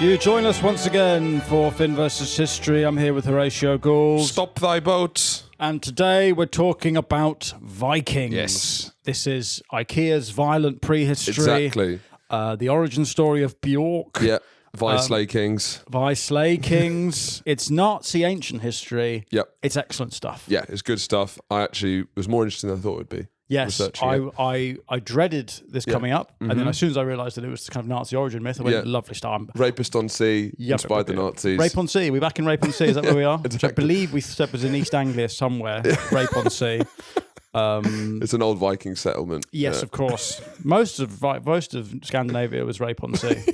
You join us once again for Finn versus History. I'm here with Horatio Gould. Stop thy boat. And today we're talking about Vikings. Yes. This is IKEA's violent prehistory. Exactly. The origin story of Bjork. Yeah. Vislay Kings. Vislay Kings. It's Nazi ancient history. Yep. It's excellent stuff. Yeah, it's good stuff. I actually was more interested than I thought it would be. Yes, I dreaded this coming up, and then as soon as I realised that it was kind of Nazi origin myth, I went, lovely start. Rapist on Sea, inspired the Nazis. Rape on Sea, we're back in Rape on Sea, is that where we are? Exactly. Which I believe we said was in East Anglia somewhere, Rape on Sea. It's an old Viking settlement. Yes, of course. Most of Scandinavia was Rape on Sea.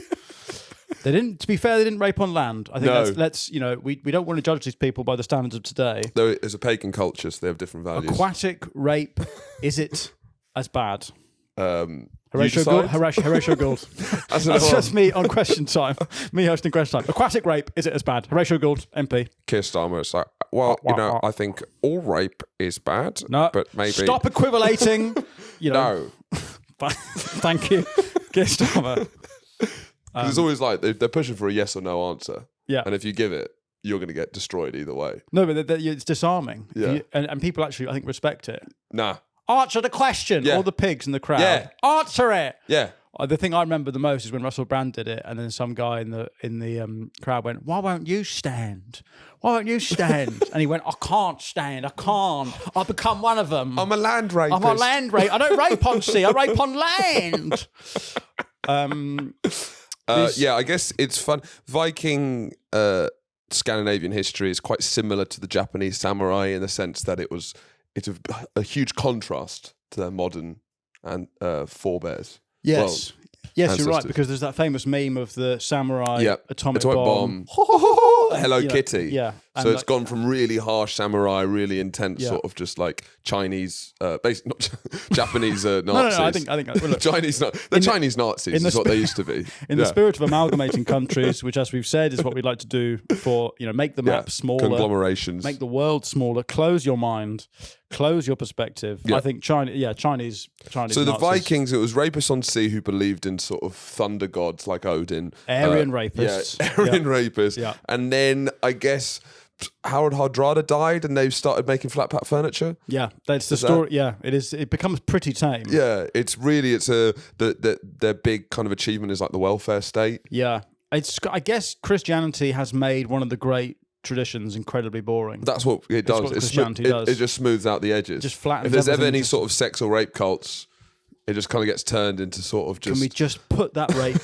They didn't. To be fair, they didn't rape on land. I think let's we don't want to judge these people by the standards of today. Though it's a pagan culture, so they have different values. Aquatic rape, is it as bad? Horatio Gould. That's just me on question time. Me hosting question time. Aquatic rape, is it as bad? Horatio Gould, MP. Keir Starmer is like, well, I think all rape is bad. No, but maybe stop equivalating. No. Thank you, Keir Starmer. It's always like they're pushing for a yes or no answer. Yeah. And if you give it, you're going to get destroyed either way. No, but it's disarming. Yeah. And people actually, I think, respect it. Nah. Answer the question. Yeah. All the pigs in the crowd. Yeah. Answer it. Yeah. The thing I remember the most is when Russell Brand did it, and then some guy in the crowd went, "Why won't you stand? Why won't you stand?" And he went, "I can't stand. I can't. I'll become one of them. I'm a land rapist. I'm a land rape. I don't rape on sea. I rape on land." Yeah, I guess it's fun. Viking Scandinavian history is quite similar to the Japanese samurai in the sense that it's a huge contrast to their modern and forebears. Yes. Yes, ancestors. You're right, because there's that famous meme of the samurai atomic bomb. Hello Kitty. Yeah. So it's gone from really harsh samurai, really intense, sort of just like Chinese, not Japanese Nazis. No, I think well, look, Chinese Nazis is what they used to be. In the spirit of amalgamating countries, which, as we've said, is what we'd like to do for, make the map smaller. Conglomerations. Make the world smaller. Close your mind. Close your perspective. Yeah. I think Chinese So Nazis. the Vikings, it was rapists on sea who believed in sort of thunder gods like Odin. Aryan rapists. Yeah, Aryan rapists. Yeah. And then I guess Harald Hardrada died and they started making flat pack furniture. Yeah, that's the story. Yeah, it is. It becomes pretty tame. Yeah, their big kind of achievement is like the welfare state. Yeah, I guess Christianity has made one of the great traditions incredibly boring. That's what it does. What Christianity does. It just smooths out the edges. Just flattens. If there's ever any sort of sex or rape cults, it just kind of gets turned into sort of just. Can we just put that rape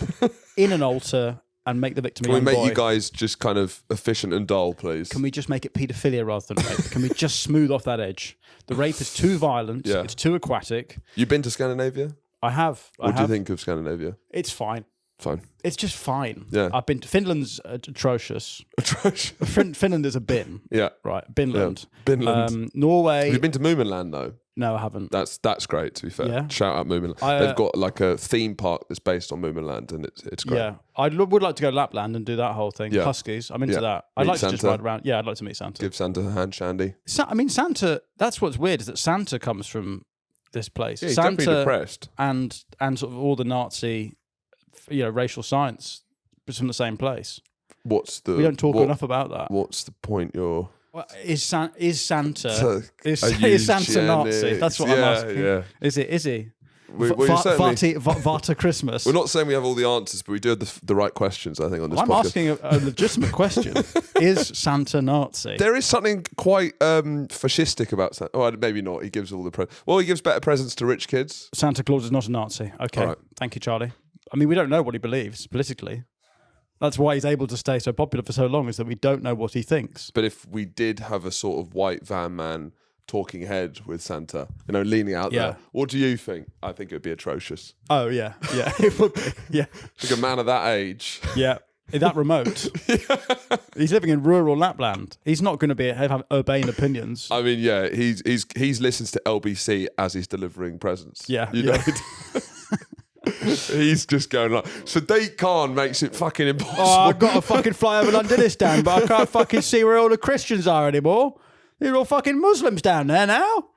in an altar and make the victim a young boy? Can we make you guys just kind of efficient and dull, please? Can we just make it paedophilia rather than rape? Can we just smooth off that edge? The rape is too violent. Yeah. It's too aquatic. You've been to Scandinavia? I have. What do you think of Scandinavia? It's fine. Fine. It's just fine. Yeah. I've been to Finland's atrocious. Finland is a bin. Yeah. Right. Binland. Yeah. Binland. Norway. Have you been to Moominland though? No, I haven't. That's great, to be fair. Yeah. Shout out Moominland. They've got like a theme park that's based on Moominland, and it's great. Yeah, I would like to go to Lapland and do that whole thing. Yeah. Huskies, I'm into that. I'd like to just ride around. Yeah, I'd like to meet Santa. Give Santa a hand shandy. Santa. That's what's weird is that Santa comes from this place. Yeah, he's Santa definitely depressed, and sort of all the Nazi, racial science, is from the same place. We don't talk enough about that. What's the point? Well, is Santa is Santa Nazi? That's what I'm asking. Yeah. Is he? Vata Christmas. We're not saying we have all the answers, but we do have the right questions, I think, on this podcast. I'm asking a legitimate question. Is Santa Nazi? There is something quite fascistic about Santa. Oh, maybe not. He gives all the he gives better presents to rich kids. Santa Claus is not a Nazi. Okay. Right. Thank you, Charlie. I mean, we don't know what he believes politically. That's why he's able to stay so popular for so long, is that we don't know what he thinks. But if we did have a sort of white van man talking head with Santa, leaning out there, what do you think? I think it would be atrocious. Oh, yeah. Yeah, it would be. Yeah. Like a man of that age. Yeah. That remote. He's living in rural Lapland. He's not going to have urbane opinions. I mean, yeah, he's listens to LBC as he's delivering presents. Yeah. He's just going like, Sadiq Khan makes it fucking impossible. Oh, I've got to fucking fly over Londistan, but I can't fucking see where all the Christians are anymore. They're all fucking Muslims down there now.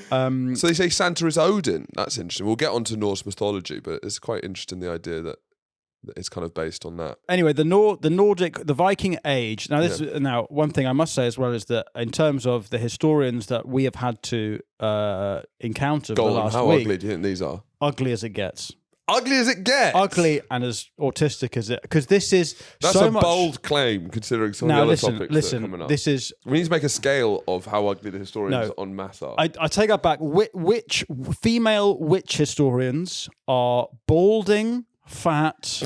So they say Santa is Odin. That's interesting. We'll get onto Norse mythology, but it's quite interesting, the idea that it's kind of based on that. Anyway, the Nordic, the Viking Age. Now, now one thing I must say as well is that in terms of the historians that we have had to encounter Go the on, last how week, ugly do you think these are? ugly as it gets. Ugly as it gets. Ugly and as autistic as it, because this is That's so a much. bold claim considering some Now, of the listen, other topics that are coming up. this is. We need to make a scale of how ugly the historians en masse are. I take that back. Which female witch historians are balding, fat,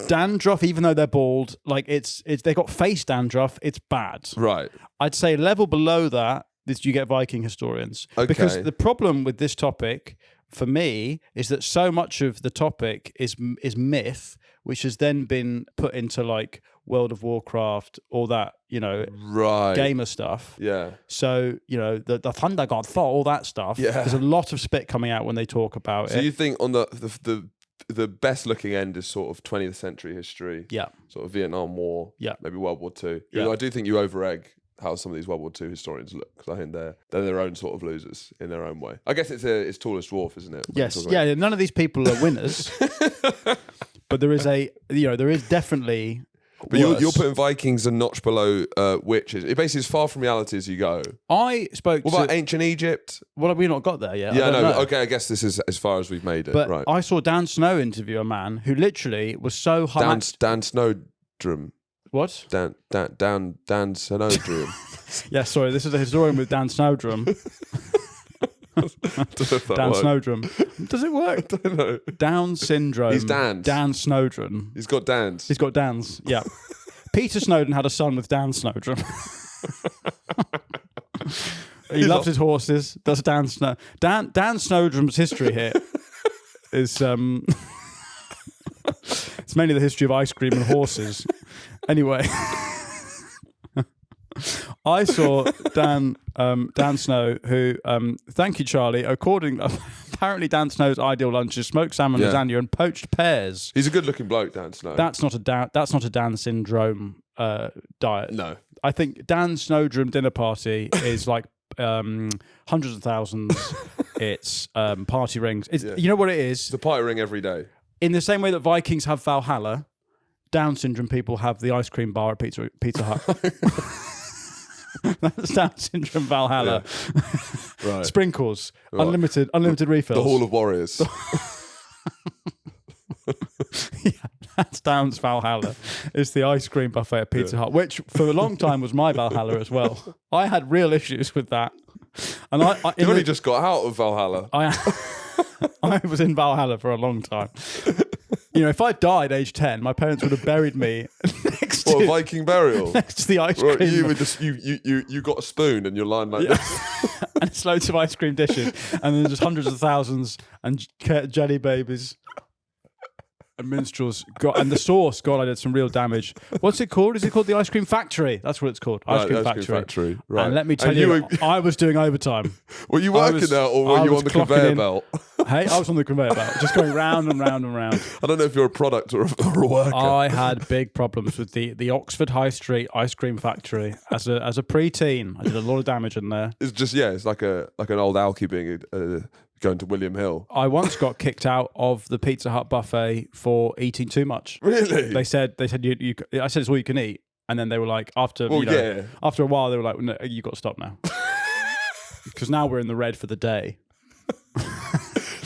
dandruff, even though they're bald. Like it's they got face dandruff. It's bad. Right. I'd say level below that is you get Viking historians. Okay. Because the problem with this topic for me is that so much of the topic is myth, which has then been put into like World of Warcraft, all that, right. gamer stuff. Yeah. So, the Thunder God Thor, all that stuff. Yeah. There's a lot of spit coming out when they talk about it. So you think on the best looking end is sort of 20th century history. Yeah. Sort of Vietnam War. Yeah. Maybe World War II. Yeah. I do think you over-egg how some of these World War II historians look, because I think they're their own sort of losers in their own way. I guess it's tallest dwarf, isn't it? Yes. Yeah. None of these people are winners. But there is there is definitely. But you're putting Vikings a notch below witches. It basically is far from reality as you go. I spoke What about ancient Egypt? Well, have we not got there yet? Yeah, I don't know. Okay, I guess this is as far as we've made it. But right. I saw Dan Snow interview a man who literally was so high. Dan Snowdrome. What? Dan Snowdrome. Yeah, sorry. This is a historian with Dan Snowdrome. Dan Snowdrome. Does it work? I don't know. Down syndrome. He's Dan's. Dan Snowdrome. He's got Dan's. He's got Dan's. Yeah. Peter Snowden had a son with Dan Snowdrome. He loves his horses. Does Dan Snow? Dan Snowdrome's history here is it's mainly the history of ice cream and horses. Anyway. I saw Dan Snow, who, thank you, Charlie. Apparently, Dan Snow's ideal lunch is smoked salmon, lasagna, and poached pears. He's a good-looking bloke, Dan Snow. That's not a Dan syndrome diet. No, I think Dan Snowdrome dinner party is like hundreds of thousands. It's party rings. You know what it is? it's a party ring every day. In the same way that Vikings have Valhalla, Down syndrome people have the ice cream bar at Pizza Hut. That's Down syndrome Valhalla. Yeah. Right. Sprinkles, Right. unlimited refills. The Hall of Warriors. Yeah, that's Down's Valhalla. It's the ice cream buffet at Pizza Hut, which for a long time was my Valhalla as well. I had real issues with that, and You only just got out of Valhalla. I was in Valhalla for a long time. If I died age 10, my parents would have buried me next to Viking burial? next to the ice cream. Right, you were just you got a spoon and you're lying like this. And it's loads of ice cream dishes, and then just hundreds of thousands and jelly babies and minstrels. God, and the sauce, God, I did some real damage. What's it called? Is it called the Ice Cream Factory? That's what it's called. Ice Cream Factory. Right. And let me tell you, I was doing overtime. Were you working there, or were you on the conveyor belt? Hey, I was on the conveyor belt, just going round and round and round. I don't know if you're a product or a worker. I had big problems with the Oxford High Street Ice Cream Factory as a pre-teen. I did a lot of damage in there. It's just it's like an old alky being going to William Hill. I once got kicked out of the Pizza Hut buffet for eating too much. Really? They said you I said it's all you can eat, and then they were like after a while they were like, no, you got to stop now because now we're in the red for the day.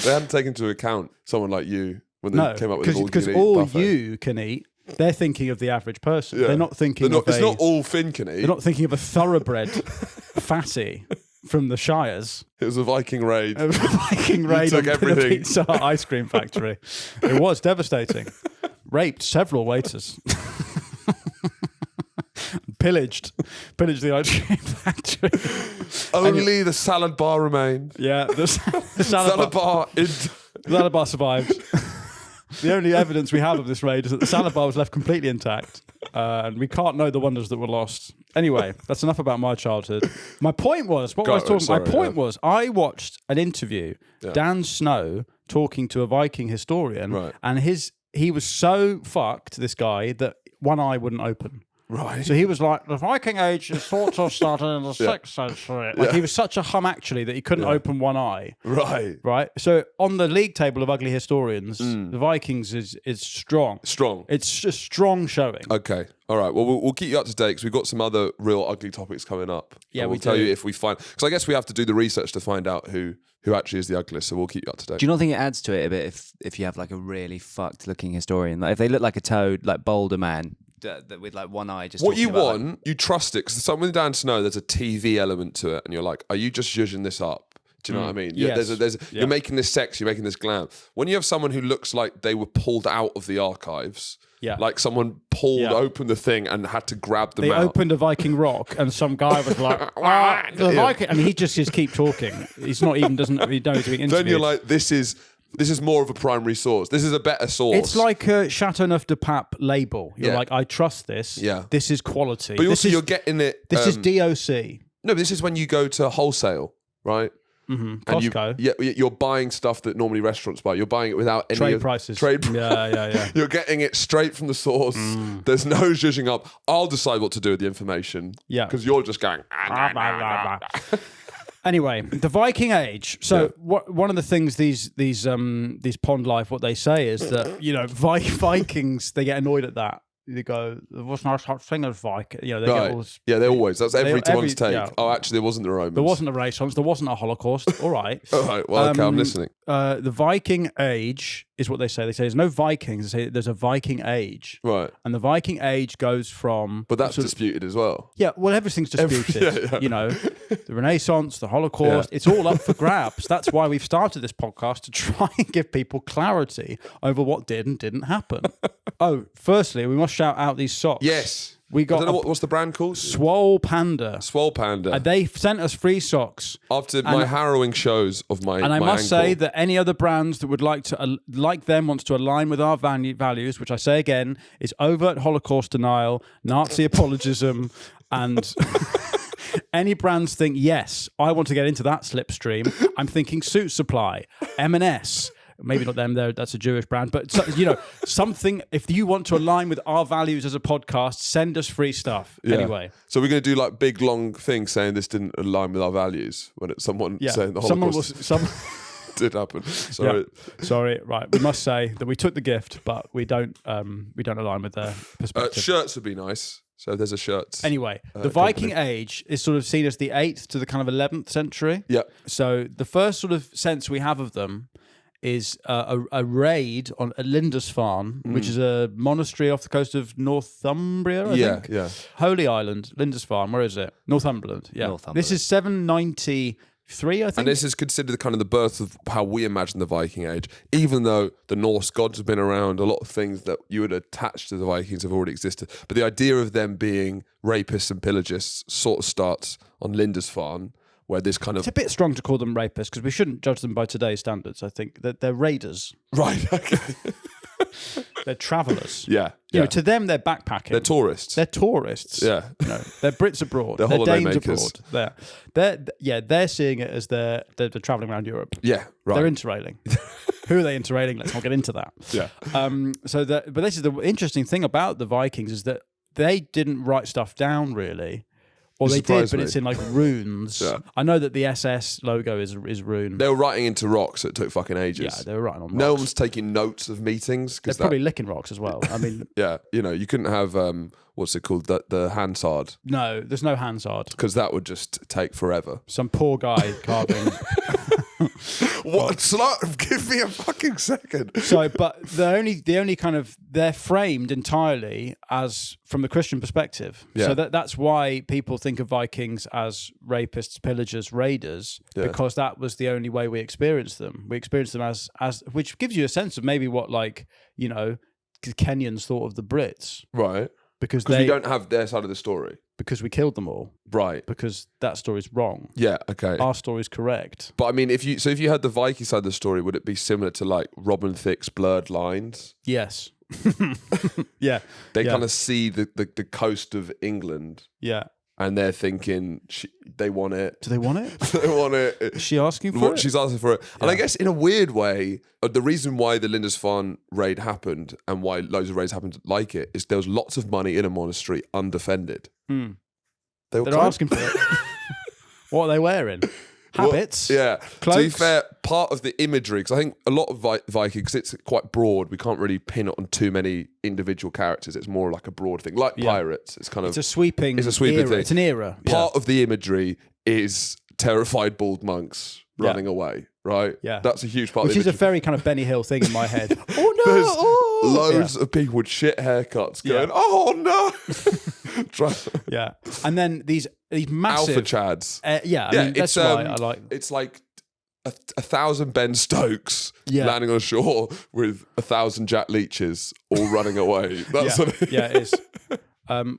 They hadn't taken into account someone like you when they came up with because all you can eat. They're thinking of the average person. Yeah. They're not thinking it's not all Finn can eat. They're not thinking of a thoroughbred fatty from the Shires. It was a Viking raid. A Viking raid on the Pizza Hut ice cream factory. It was devastating. Raped several waiters. Pillaged the ice cream factory. Only the salad bar remained. Yeah, the salad bar. Salad bar survived. The only evidence we have of this raid is that the salad bar was left completely intact, and we can't know the wonders that were lost. Anyway, that's enough about my childhood. My point was, I watched an interview, Dan Snow talking to a Viking historian, and he was so fucked, this guy, that one eye wouldn't open. Right. So he was like, the Viking Age is sort of started in the 6th century. Like he was such a hum actually that he couldn't open one eye. Right. Right. So on the league table of ugly historians, the Vikings is strong. Strong. It's a strong showing. Okay. All right. Well, we'll keep you up to date because we've got some other real ugly topics coming up. Yeah, and we we'll tell do. you if we find, because I guess we have to do the research to find out who actually is the ugliest. So we'll keep you up to date. Do you not think it adds to it a bit if you have like a really fucked looking historian? Like if they look like a toad, like Boulder Man, with like one eye just. What you talking about, want, like, you trust it because someone down to know there's a TV element to it, and you're like, are you just zhuzhing this up? Do you know what I mean? Yes. You're making this sexy, you're making this glam. When you have someone who looks like they were pulled out of the archives, like someone pulled open the thing and had to grab them They out. opened a Viking rock, and some guy was like, the Viking, and he just keep talking. He's not even doesn't he know he's being interviewed. Then you're like, this is more of a primary source. This is a better source. It's like a Chateauneuf de Pape label. You're Yeah. like, I trust this. Yeah. This is quality. but this also is, you're getting it. This is DOC. No, this is when you go to wholesale, right? Mm-hmm. And Costco. you're buying stuff that normally restaurants buy. You're buying it without any Trade prices. Yeah. You're getting it straight from the source. There's no zhuzhing up. I'll decide what to do with the information. Yeah. Because you're just going. Anyway, the Viking Age. So one of the things these pond life, what they say is that Vikings, they get annoyed at that. They go, there was no such thing as Viking. They get all this, They always. That's every one's take. yeah. Oh, actually, there wasn't the Romans. there wasn't a Renaissance, there wasn't a Holocaust. All right. All right. Well, okay, I'm listening. The Viking Age is what they say. They say there's no Vikings. They say there's a Viking Age. Right. And the Viking Age goes from... But that's disputed as well. Yeah, well, everything's disputed. The Renaissance, the Holocaust, it's all up for grabs. That's why we've started this podcast, to try and give people clarity over what did and didn't happen. Firstly, we must shout out these socks. Yes. We got I don't know what's the brand called? Swole Panda. Swole Panda. They sent us free socks. After my harrowing shows of my And I my must ankle. say that any other brands that would like to, like them, wants to align with our values, which I say again, is overt Holocaust denial, Nazi apologism, and any brands think, yes, I want to get into that slipstream. I'm thinking Suit Supply, M&S. Maybe not them, that's a Jewish brand, but something, if you want to align with our values as a podcast, send us free stuff. Yeah. Anyway. So we're going to do like big long things saying this didn't align with our values when it's someone saying the Holocaust did happen. Sorry. Yeah. Sorry, right. We must say that we took the gift, but we don't align with their perspective. Shirts would be nice. So there's a shirt. Anyway, the Viking Age is sort of seen as the 8th to the kind of 11th century. Yeah. So the first sort of sense we have of them is a raid on Lindisfarne, which is a monastery off the coast of Northumbria, I think. Yeah. Holy Island, Lindisfarne, where is it? Northumberland, yeah. Northumberland. This is 793, I think. And this is considered the kind of the birth of how we imagine the Viking Age. Even though the Norse gods have been around, a lot of things that you would attach to the Vikings have already existed. But the idea of them being rapists and pillagers sort of starts on Lindisfarne, where this kind It's of... a bit strong to call them rapists because we shouldn't judge them by today's standards. I think that they're raiders. Right, okay. They're travellers. Yeah. To them, they're backpacking. They're tourists. They're tourists. Yeah. They're Brits abroad. They're holiday Danes makers. abroad. They're seeing it as they're travelling around Europe. Yeah, right. They're interrailing. Who are they interrailing? Let's not get into that. Yeah. But this is the interesting thing about the Vikings is that they didn't write stuff down really. Or they did, but it's in like runes. Yeah. I know that the SS logo is rune. They were writing into rocks, so it took fucking ages. Yeah, they were writing on rocks. No one's taking notes of meetings. They're probably licking rocks as well. I mean... Yeah, you couldn't have, what's it called, the Hansard. No, there's no Hansard. Because that would just take forever. Some poor guy carving... What? Give me a fucking second. So, but the only kind of, they're framed entirely as from the Christian perspective. Yeah. So that's why people think of Vikings as rapists, pillagers, raiders, because that was the only way we experienced them. We experienced them as which gives you a sense of maybe what Kenyans thought of the Brits. Right. Because we don't have their side of the story. Because we killed them all. Right. Because that story's wrong. Yeah, okay. Our story's correct. But I mean, if you had the Viking side of the story, would it be similar to like Robin Thicke's Blurred Lines? Yes. Yeah. They kind of see the coast of England. Yeah. and they're thinking they want it. Do they want it? They want it. Is she asking for it? She's asking for it. And I guess in a weird way, the reason why the Lindisfarne raid happened and why loads of raids happened like it is there was lots of money in a monastery undefended. They're asking for it. What are they wearing? Habits? Yeah. Cloaks? To be fair, part of the imagery, because I think a lot of Vikings, it's quite broad. We can't really pin it on too many individual characters. It's more like a broad thing. Like pirates. It's kind of... It's a sweeping era. thing. It's an era. Part of the imagery is terrified bald monks running away, right? Yeah. That's a huge part Which of is the a very kind of Benny Hill thing in my head. Oh no! There's loads of people with shit haircuts going, oh no! Yeah. And then these massive... Alpha Chads. I mean, that's why I like... It's like 1,000 Ben Stokes Yeah. landing on shore with 1,000 Jack Leeches all running away. That's what it Yeah, it is.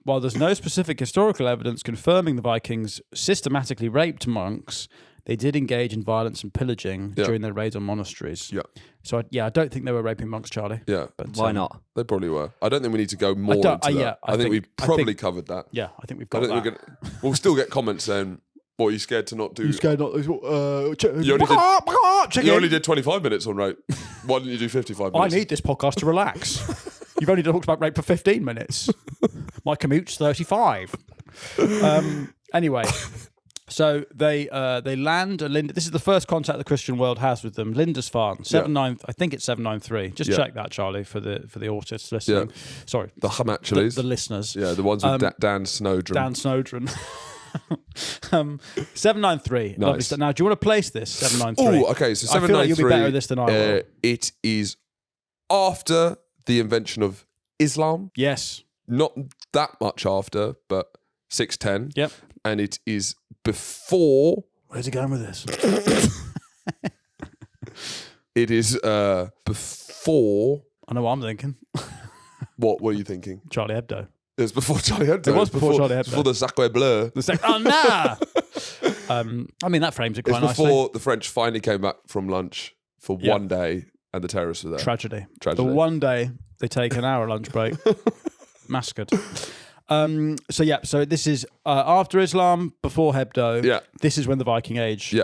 While there's no specific historical evidence confirming the Vikings systematically raped monks, they did engage in violence and pillaging during their raids on monasteries. Yeah. So, I don't think they were raping monks, Charlie. Yeah. But why not? They probably were. I don't think we need to go more into that. I think we probably covered that. Yeah, I think we've I got don't think we'll still get comments saying, what, are you scared to not do? You scared not... You only did 25 minutes on rape. Why didn't you do 55 minutes? I need this podcast to relax. You've only talked about rape for 15 minutes. My commute's 35. Anyway, so they land. This is the first contact the Christian world has with them. Lindisfarne, 79. I think it's 793. Just check that, Charlie, for the autists listening. Yeah. Sorry, The Actuallys. the listeners. Yeah, the ones with Dan Snowdrome. Dan Snowdrome. 793. Nice. Lovely stuff. Now, do you want to place this 793? Oh, okay. So I 793. feel like you'll be better at this than I will. It is after the invention of Islam. Yes. Not that much after, but 610. Yep. And it is before. Where's he going with this? It is before. I know what I'm thinking. What were you thinking? Charlie Hebdo. It was before Charlie Hebdo. It was before Charlie Hebdo. Before the Sacre Bleu. Oh, nah! I mean, that frames it quite It's before nicely. the French finally came back from lunch for one day and the terrorists were there. Tragedy. Tragedy. The one day they take an hour lunch break. Massacred. So this is after Islam, before Hebdo. Yeah. This is when the Viking Age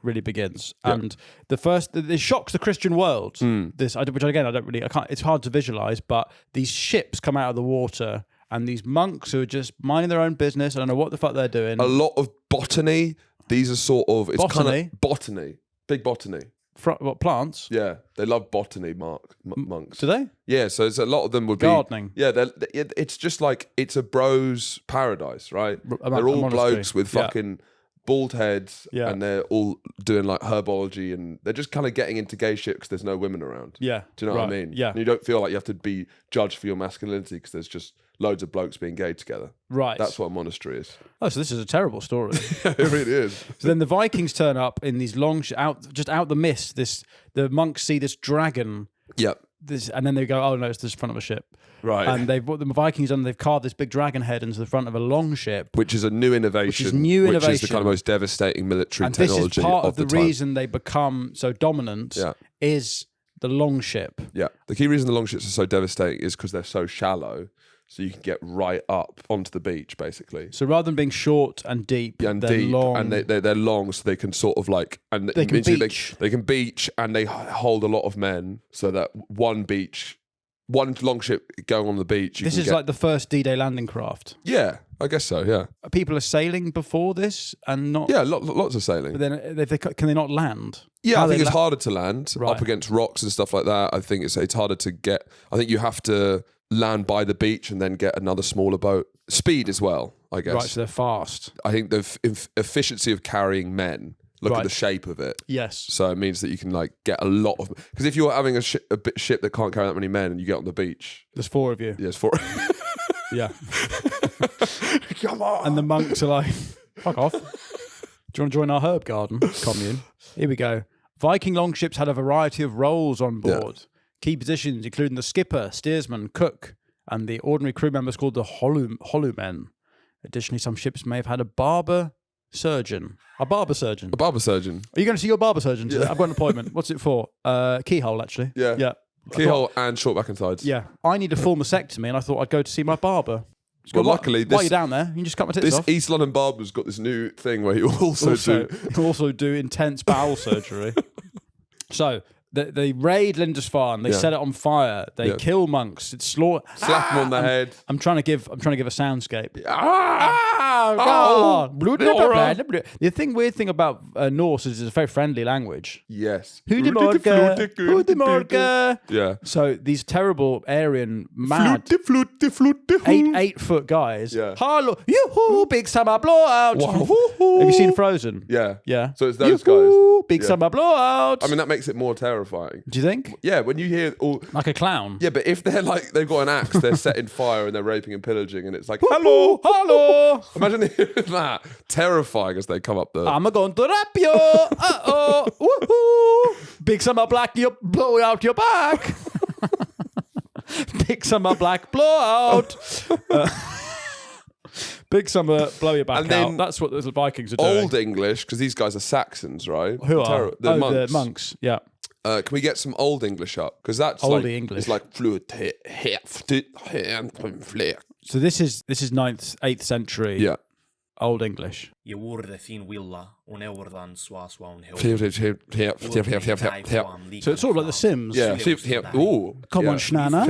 really begins, Yeah. and this shocks the Christian world. Which again I can't. It's hard to visualize, but these ships come out of the water, and these monks who are just minding their own business. I don't know what the fuck they're doing. A lot of botany. These are sort of Botany? Botany, big botany. What plants? Yeah, they love botany, monks. Do they? Yeah, so it's a lot of them would Gardening. be it's just like it's a bro's paradise, right? They're all monastery. blokes with fucking bald heads, and they're all doing like herbology, and they're just kind of getting into gay shit because there's no women around. Yeah. Do you know what I mean? Yeah. And you don't feel like you have to be judged for your masculinity because there's just loads of blokes being gay together. Right. That's what a monastery is. Oh, so this is a terrible story. It really is. So then the Vikings turn up in these long out the mist. The monks see this dragon. Yep. And then they go, oh no, it's the front of a ship. Right. And the Vikings they've carved this big dragon head into the front of a long ship. Which is a new innovation. Which is the kind of most devastating military and technology. This is part of the time. reason they become so dominant is the long ship. Yeah. The key reason the long ships are so devastating is because they're so shallow. So you can get right up onto the beach, basically. So rather than being short and deep, they're long. And they're long, so they can sort of like... And they can beach. They can beach, and they hold a lot of men, so that one long ship going on the beach... This is like the first D-Day landing craft. Yeah, I guess so, yeah. People are sailing before this and not... Yeah, lots of sailing. But then can they not land? Yeah, I think it's harder to land Right. up against rocks and stuff like that. I think it's harder to get... I think you have to land by the beach and then get another smaller boat. Speed as well, I guess. Right, so they're fast. I think the efficiency of carrying men, look at the shape of it. Yes. So it means that you can like get a lot of... Because if you're having a ship that can't carry that many men and you get on the beach... There's 4 of you. Yeah, it's 4. Yeah. Come on. And the monks are like, fuck off. Do you want to join our herb garden commune? Here we go. Viking longships had a variety of roles on board. Yeah. Key positions including the skipper, steersman, cook, and the ordinary crew members called the holumen. Additionally, some ships may have had a barber surgeon. A barber surgeon. A barber surgeon. Are you going to see your barber surgeon today? I've got an appointment. What's it for? Keyhole, actually. Yeah. Yeah. Keyhole and short back and sides. Yeah. I need a full mastectomy, and I thought I'd go to see my barber. Well, luckily, while you're down there, you can just cut my tits this off. East London barber's got this new thing where you also do intense bowel surgery. So they raid Lindisfarne. They set it on fire. They kill monks. It's slaughter. slap them on the head. I'm trying to give a soundscape. Oh, The weird thing about Norse is it's a very friendly language. Yes. Hudemorga. Yeah. So these terrible Aryan mad Flute. 8 foot guys. Yeah. Hello, yoo-hoo, big summer blowout. Wow. Have you seen Frozen? Yeah. Yeah. So it's those Yoo-hoo, guys. Big summer blowout. I mean, that makes it more terrifying. Do you think? Yeah, when you hear all. Like a clown. Yeah, but if they're like, they've got an axe, they're setting fire and they're raping and pillaging, and it's like, Hello, hello. Imagine hearing that. Terrifying as they come up the. I'm going to rap you. Uh-oh. Woohoo. Big summer black, you blow out your back. Big summer black blowout. Big summer blow your back And then out. That's what the Vikings are doing. Old English, because these guys are Saxons, right? Who are? The monks. The monks, yeah. Can we get some Old English up? Because that's Oldie like, English. It's like fluid. So this is 9th, 8th century Yeah. Old English. Je wurde fin willa och neordan swaswa on hill. So it's sort of like The Sims. Yeah. Ooh. Come on, Schnana.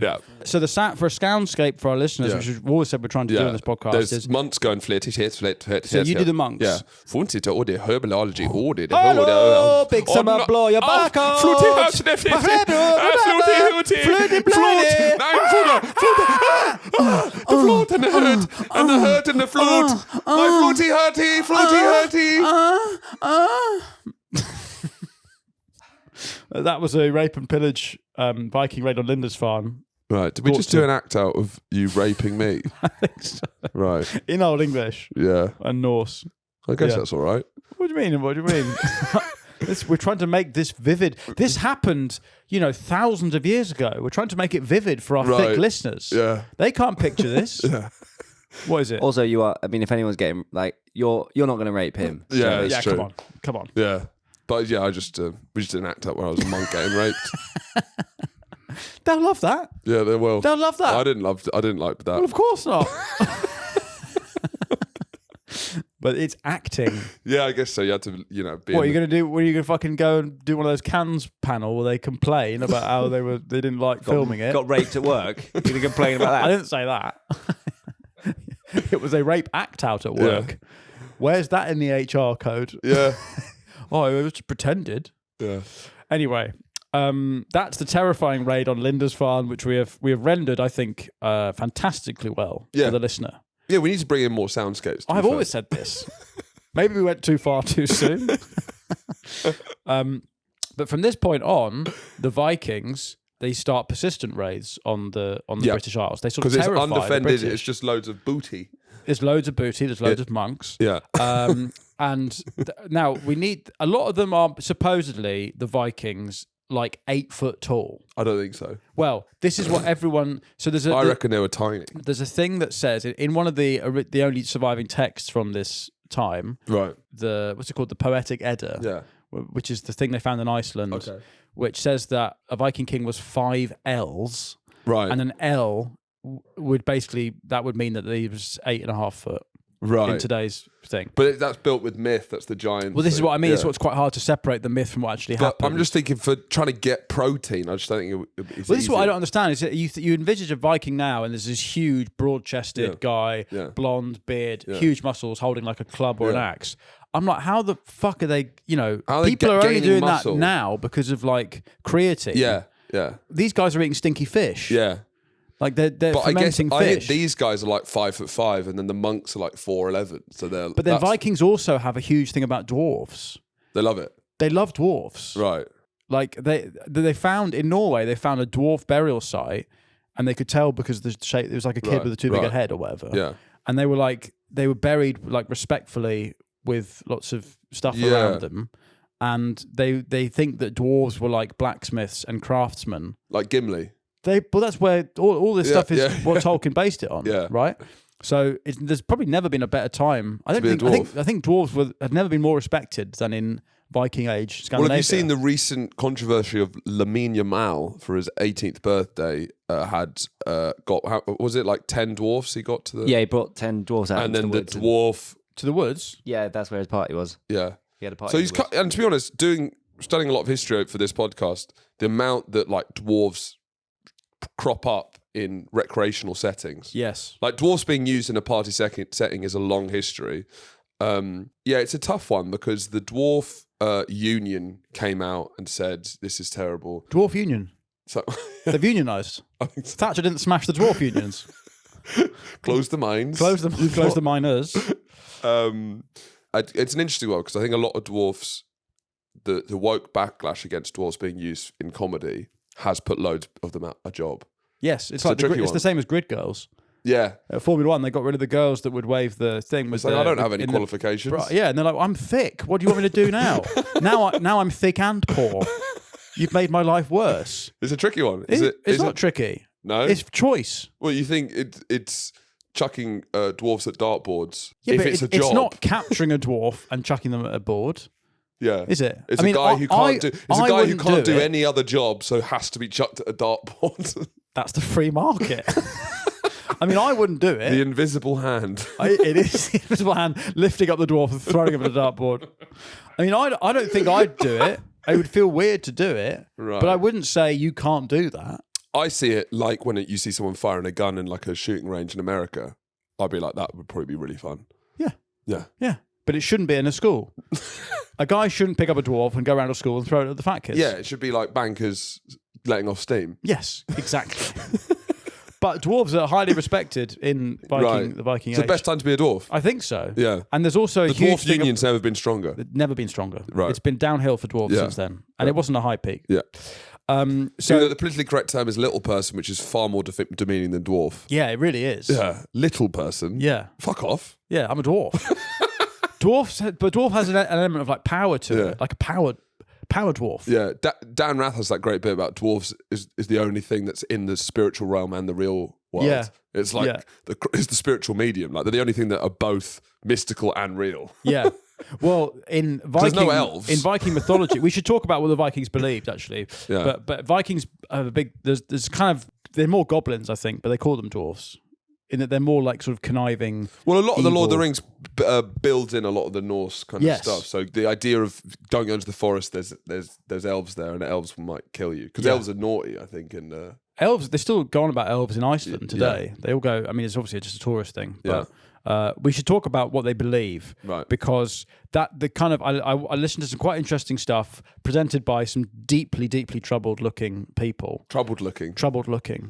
Yeah. So the for a soundscape for our listeners, Yeah. which we've always said we're trying to do in this podcast, There's is months going so you do the monks. Yeah. Funzita or the herbology or the Hello, big summer blow your back out. The flute and the hurt and the hurt and the flute. My fluty hurty. That was a rape and pillage Viking raid on Lindisfarne. Right. Did we just do an act out of you raping me? I think so. Right. In Old English Yeah. and Norse. I guess Yeah. that's all right. What do you mean? What do you mean? We're trying to make this vivid. This happened, thousands of years ago. We're trying to make it vivid for our thick listeners. Yeah. They can't picture this. Yeah. What is it? Also, you are. I mean, if anyone's getting you're not going to rape him. Yeah. Yeah, It's true. come on. Yeah. But yeah, we just did an act out where I was a monk getting raped. They'll love that. Yeah, they will. They'll love that. I didn't like that. Well, of course not. But it's acting. Yeah, I guess so. You had to, be. What are you going to do? Were you going to fucking go and do one of those Cannes panel where they complain about how they didn't like filming it? Got raped at work. You're going to complain about that? I didn't say that. It was a rape act out at work. Yeah. Where's that in the HR code? Yeah. Oh, it was pretended. Yeah. Anyway, that's the terrifying raid on Lindisfarne, which we have rendered, I think, fantastically well for the listener. Yeah, we need to bring in more soundscapes. I've always said this. Maybe we went too far too soon. But from this point on, the Vikings, they start persistent raids on the British Isles. They sort of because it's terrify the undefended. British. It's just loads of booty. There's loads of booty. There's loads of monks. Yeah. Now we need a lot of them are supposedly the Vikings like 8 foot tall. I don't think so. Well, this is what everyone. So I reckon they were tiny. There's a thing that says in one of the only surviving texts from this time. Right. What's it called? The Poetic Edda. Yeah. Which is the thing they found in Iceland. Okay. Which says that a Viking king was 5 L's. Right. And an L would mean that he was 8.5 foot. Right. In today's thing. But that's built with myth. That's the giant. Well, this is thing. what I mean. Yeah. It's what's quite hard to separate the myth from what actually But happened. I'm just thinking for trying to get protein. I just don't think it's Well, this is what I don't understand. Is that you envisage a Viking now, and there's this huge, broad-chested guy, blonde beard, huge muscles, holding like a club or an axe. I'm like, how the fuck are they? People are only doing muscle? that now because of like creatine. Yeah. Yeah. These guys are eating stinky fish. Yeah. Like they're But fermenting I think fish. these guys are like 5'5", and then the monks are like 4'11". So they're. But then Vikings also have a huge thing about dwarves. They love it. They love dwarves. Right. Like they found in Norway, they found a dwarf burial site, and they could tell because the shape. It was like a kid with a too big a head or whatever. Yeah. And they were buried like respectfully with lots of stuff around them. And they think that dwarves were like blacksmiths and craftsmen. Like Gimli. That's where all this stuff is what Tolkien based it on. Yeah. Right. So there's probably never been a better time. I think dwarf. dwarves had never been more respected than in Viking Age Well, Scandinavia. have you seen the recent controversy of Lamine Yamal for his 18th birthday? Was it like 10 dwarfs he got to the? Yeah, he brought 10 dwarves out. and into then the the woods and- dwarf. to the woods? Yeah, that's where his party was. Yeah. He had a party. So in he's the woods. and to be honest, studying a lot of history for this podcast, the amount that like dwarves crop up in recreational settings. Yes. Like dwarfs being used in a party setting is a long history. Yeah, it's a tough one because the dwarf union came out and said this is terrible. Dwarf Union. So They've unionised. I think so. Thatcher didn't smash the dwarf unions. Close the mines. Close the miners. It's an interesting one because I think a lot of dwarfs, the woke backlash against dwarfs being used in comedy has put loads of them out a job. Yes, it's a like tricky it's one. the same as grid girls. Yeah. At Formula One, they got rid of the girls that would wave the thing. With It's like, the, I don't have any in the- qualifications. Yeah, and they're like, I'm thick. What do you want me to do now? now I'm thick and poor. You've made my life worse. It's a tricky one. It's Is not it? tricky. No. It's choice. Well, you think it's chucking dwarfs at dartboards Yeah, if but it's a it's job? not capturing a dwarf and chucking them at a board, Yeah. is it? It's I mean, a guy who can't do. It's a I guy who wouldn't can't do it. any other job, so has to be chucked at a dartboard. That's the free market. I mean, I wouldn't do it. The invisible hand. It is the invisible hand lifting up the dwarf and throwing him at a dartboard. I mean, I don't think I'd do it. It would feel weird to do it, Right. but I wouldn't say you can't do that. I see it like when you see someone firing a gun in like a shooting range in America. I'd be like, that would probably be really fun. Yeah, Yeah. yeah. But it shouldn't be in a school. A guy shouldn't pick up a dwarf and go around to school and throw it at the fat kids. Yeah, it should be like bankers letting off steam. Yes, exactly. But dwarves are highly respected in the Viking It's Age. the best time to be a dwarf. I think so. Yeah. And there's also a The huge dwarf thing union's never been stronger. It's never been stronger. Right. It's been downhill for dwarves Yeah. since then. And it wasn't a high peak. Yeah. So, So the politically correct term is little person, which is far more demeaning than dwarf. yeah, it really is. Yeah. Little person. Yeah. Fuck off. Yeah, I'm a dwarf. But dwarf has an element of like power to Yeah. it, like a power dwarf. Yeah. Dan Rath has that great bit about dwarves is the only thing that's in the spiritual realm and the real world. Yeah. It's like Yeah. it's the spiritual medium. Like they're the only thing that are both mystical and real. Yeah. Well, in there's Viking, no elves. in Viking mythology, we should talk about what the Vikings believed actually. Yeah. But Vikings have a big. There's kind of they're more goblins, I think, but they call them dwarfs. In that they're more like sort of conniving. Well, a lot of the Lord of the evil. Rings builds in a lot of the Norse kind Yes. of stuff. So the idea of don't go into the forest, there's elves there, and elves might kill you because Yeah. elves are naughty. I think, and Elves, they still go on about elves in Iceland today. They all go. I mean, it's obviously just a tourist thing, but we should talk about what they believe, Right. Because the kind of I listened to some quite interesting stuff presented by some deeply troubled looking people. troubled looking,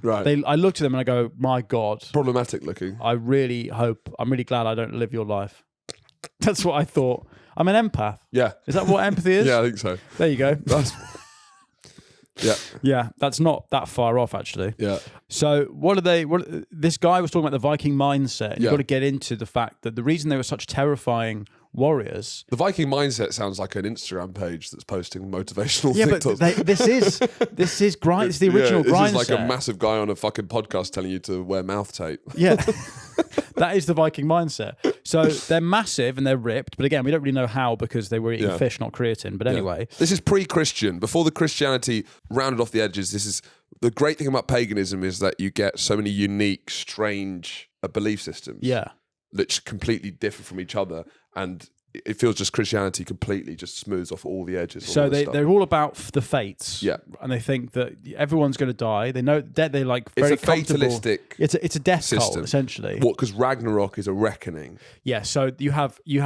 Right. I looked at them and I go, my God, problematic looking. I'm really glad I don't live your life. That's what I thought. I'm an empath. Yeah, Is that what empathy is? yeah, I think so. There you go. That's yeah, Yeah, that's not that far off actually. yeah. So this guy was talking about the Viking mindset. You've Yeah. got to get into the fact that the reason they were such terrifying warriors. The Viking mindset sounds like an Instagram page that's posting motivational Yeah, TikToks. but this is grind. It's the original this grind is like a set. massive guy on a fucking podcast telling you to wear mouth tape. Yeah. That is the Viking mindset. So they're massive and they're ripped, but again, we don't really know how because they were eating Yeah. fish, not creatine. But anyway, This is pre-Christian. Before the Christianity rounded off the edges, this is the great thing about paganism is that you get so many unique, strange belief systems. yeah. That completely differ from each other, and it feels just Christianity completely just smooths off all the edges. So they're all about the fates. Yeah. And they think that everyone's going to die. They know that they're like it's very a comfortable. fatalistic. It's a death cult system. essentially. What? Because Ragnarok is a reckoning. Yeah, so you have we'll do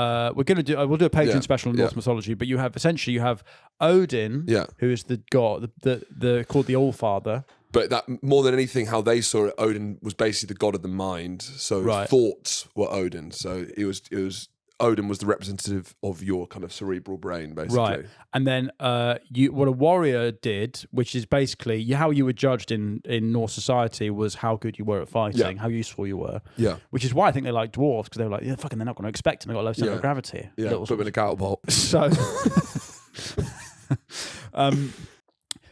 a Patreon Yeah, special on Norse yeah. mythology, but you have Odin, Yeah. who is the god, the called the All Father. But that more than anything, how they saw it, Odin was basically the god of the mind. So Right. thoughts were Odin. So it was Odin was the representative of your kind of cerebral brain, basically. Right, and then what a warrior did, which is basically how you were judged in Norse society was how good you were at fighting, Yeah. how useful you were. Yeah. Which is why I think they like dwarves because they were like, yeah, fucking, they're not going to expect them. They got a low center Yeah. of gravity. Yeah. Little Put them in a cattle bolt. So,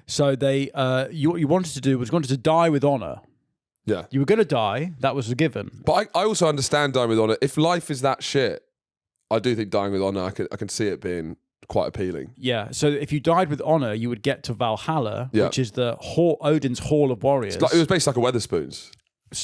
so they what you wanted to do was to die with honor. Yeah. You were going to die. That was a given. But I also understand dying with honor. If life is that shit, I do think dying with honor, I can see it being quite appealing. Yeah. So if you died with honor, you would get to Valhalla, Yeah. which is the Odin's Hall of Warriors. It was basically like a Weatherspoons.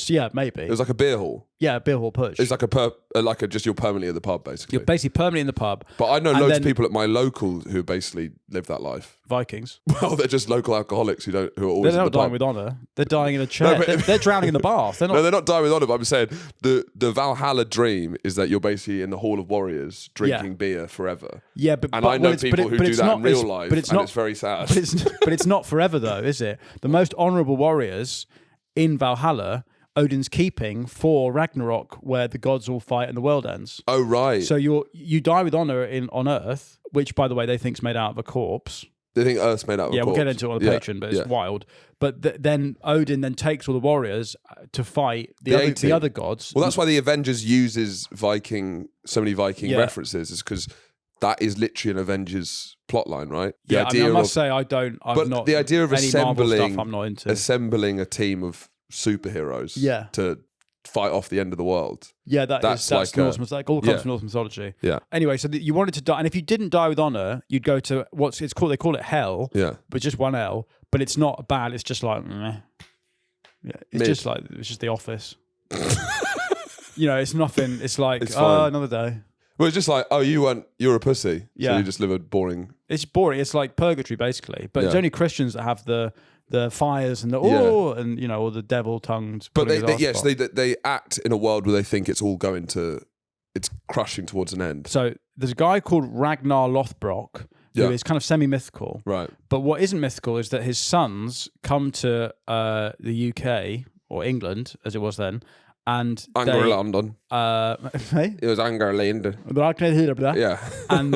Yeah, maybe. It was like a beer hall. Yeah, beer hall push. It's like just you're permanently at the pub, basically. You're basically permanently in the pub. But I know and loads then of people at my local who basically live that life. Vikings. Well, they're just local alcoholics who are always They're in not the dying pub. with honor. They're dying in a chair. but- they're drowning in the bath. They're not. No, they're not dying with honour, but I'm saying the Valhalla dream is that you're basically in the Hall of Warriors drinking beer forever. Yeah, but And I know people who do that in real life, but it's and not, it's very sad. But it's not forever though, is it? The most honourable warriors in Valhalla, Odin's keeping for Ragnarok, where the gods all fight and the world ends. Oh, right. So you die with honor on Earth, which by the way they think's made out of a corpse. They think Earth's made out of a Yeah, we'll corpse. get into it on the Patreon, but it's wild. But then Odin then takes all the warriors to fight the other gods. Well, that's why the Avengers uses so many Viking references, is because that is literally an Avengers plotline, right? I must say I'm but not. the idea of any Marvel stuff I'm not into. assembling a team of superheroes to fight off the end of the world. Yeah, that's like Norse mythology. All comes from Norse mythology. Yeah. Anyway, so you wanted to die, and if you didn't die with honor, you'd go to what's it's called. They call it hell. Yeah. But just one L. But it's not bad. It's just like, meh. Yeah. It's just the office. It's nothing. It's like It's fine. another day. Well, it's just like, you're a pussy. Yeah. So you just live a boring. It's boring. It's like purgatory, basically. But it's only Christians that have the fires and the and all the devil tongues. But they act in a world where they think it's all it's crushing towards an end. So there's a guy called Ragnar Lothbrok who is kind of semi-mythical. Right. But what isn't mythical is that his sons come to the UK or England, as it was then, and London. hey? It was Angerland. Yeah. Yeah. And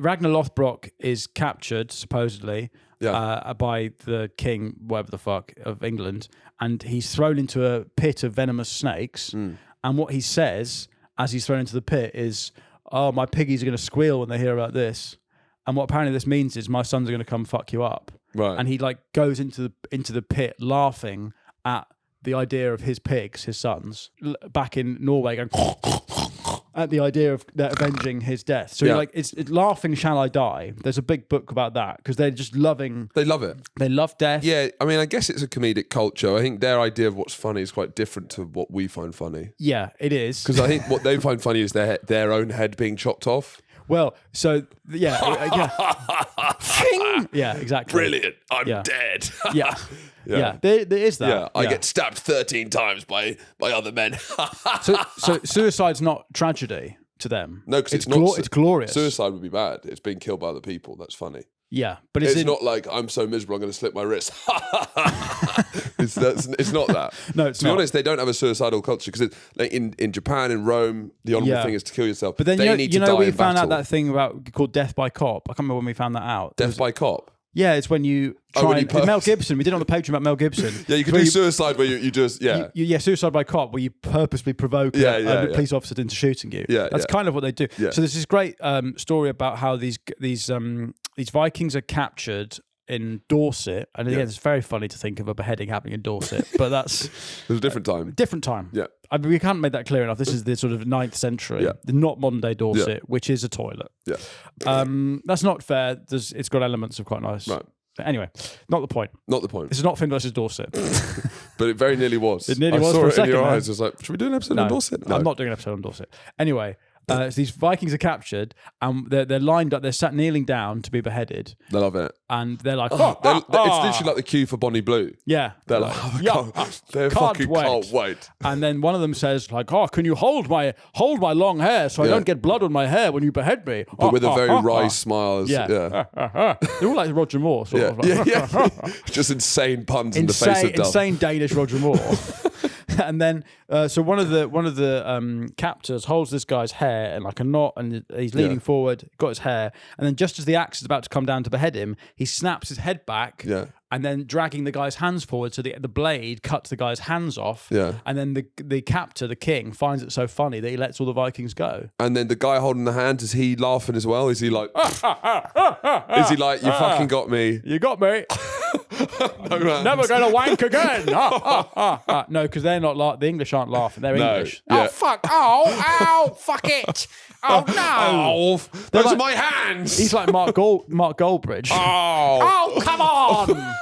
Ragnar Lothbrok is captured supposedly by the king, whatever the fuck, of England, and he's thrown into a pit of venomous snakes. And what he says as he's thrown into the pit is, "Oh, my piggies are going to squeal when they hear about this." And what apparently this means is my sons are going to come fuck you up. Right. And he goes into the pit laughing at the idea of his pigs, his sons, back in Norway, going at the idea of avenging his death. So it's laughing, shall I die? There's a big book about that because they're just loving. They love it. They love death. Yeah, I mean, I guess it's a comedic culture. I think their idea of what's funny is quite different to what we find funny. Yeah, it is. Because I think what they find funny is their own head being chopped off. Well, so yeah, yeah, exactly. Brilliant. I'm Yeah. dead. Yeah, there is that. Yeah, I get stabbed 13 times by other men. So suicide's not tragedy to them. No, because it's not. It's glorious. Suicide would be bad. It's being killed by other people. That's funny. Yeah, but It's not like I'm so miserable I'm going to slit my wrist. It's not that. No, it's to be not. honest, they don't have a suicidal culture because like in Japan, in Rome, the honourable thing is to kill yourself. But then they need to die we in found out battle. that thing called death by cop. I can't remember when we found that out. Death by cop. Yeah, it's when you try when you Mel Gibson. We did it on the Patreon about Mel Gibson. Yeah, you can do suicide where you just suicide by cop, where you purposely provoke a police officer into shooting you. Yeah, that's kind of what they do. Yeah. So there's this great story about how these Vikings are captured in Dorset, and again, it's very funny to think of a beheading happening in Dorset, but that's It was a different time. different time. Yeah. I mean, we can't make that clear enough. This is the sort of 9th century, not modern day Dorset, which is a toilet. Yeah. That's not fair. It's got elements of quite nice. Right. Anyway, not the point. Not the point. This is not Finn versus Dorset. But it very nearly was. It nearly was saw for a it second, in your man. eyes. I was like, should we do an episode on Dorset? No. I'm not doing an episode on Dorset. Anyway, so these Vikings are captured, and they're lined up. They're sat kneeling down to be beheaded, They love it. and they're like, It's literally like the queue for Bonnie Blue. yeah, They're like, they fucking can't wait. And then one of them says, like, "Oh, can you hold my long hair so I don't get blood on my hair when you behead me?" But with a very wry smile. Yeah. They're all like Roger Moore, sort of. Like, Yeah. Just insane puns in the face of death. insane Danish Roger Moore. And then, so one of the captors holds this guy's hair in like a knot, and he's leaning forward, got his hair, and then just as the axe is about to come down to behead him, he snaps his head back, and then dragging the guy's hands forward, so the blade cuts the guy's hands off, and then the captor, the king, finds it so funny that he lets all the Vikings go. And then the guy holding the hands, is he laughing as well? Is he like, you fucking got me? You got me. Never going to wank again. No, because they're not. The English aren't laughing. They're English. Yeah. Oh fuck! Oh, fuck it! Oh no! Those like- are my hands. He's like Mark Goldbridge. Oh, Come on!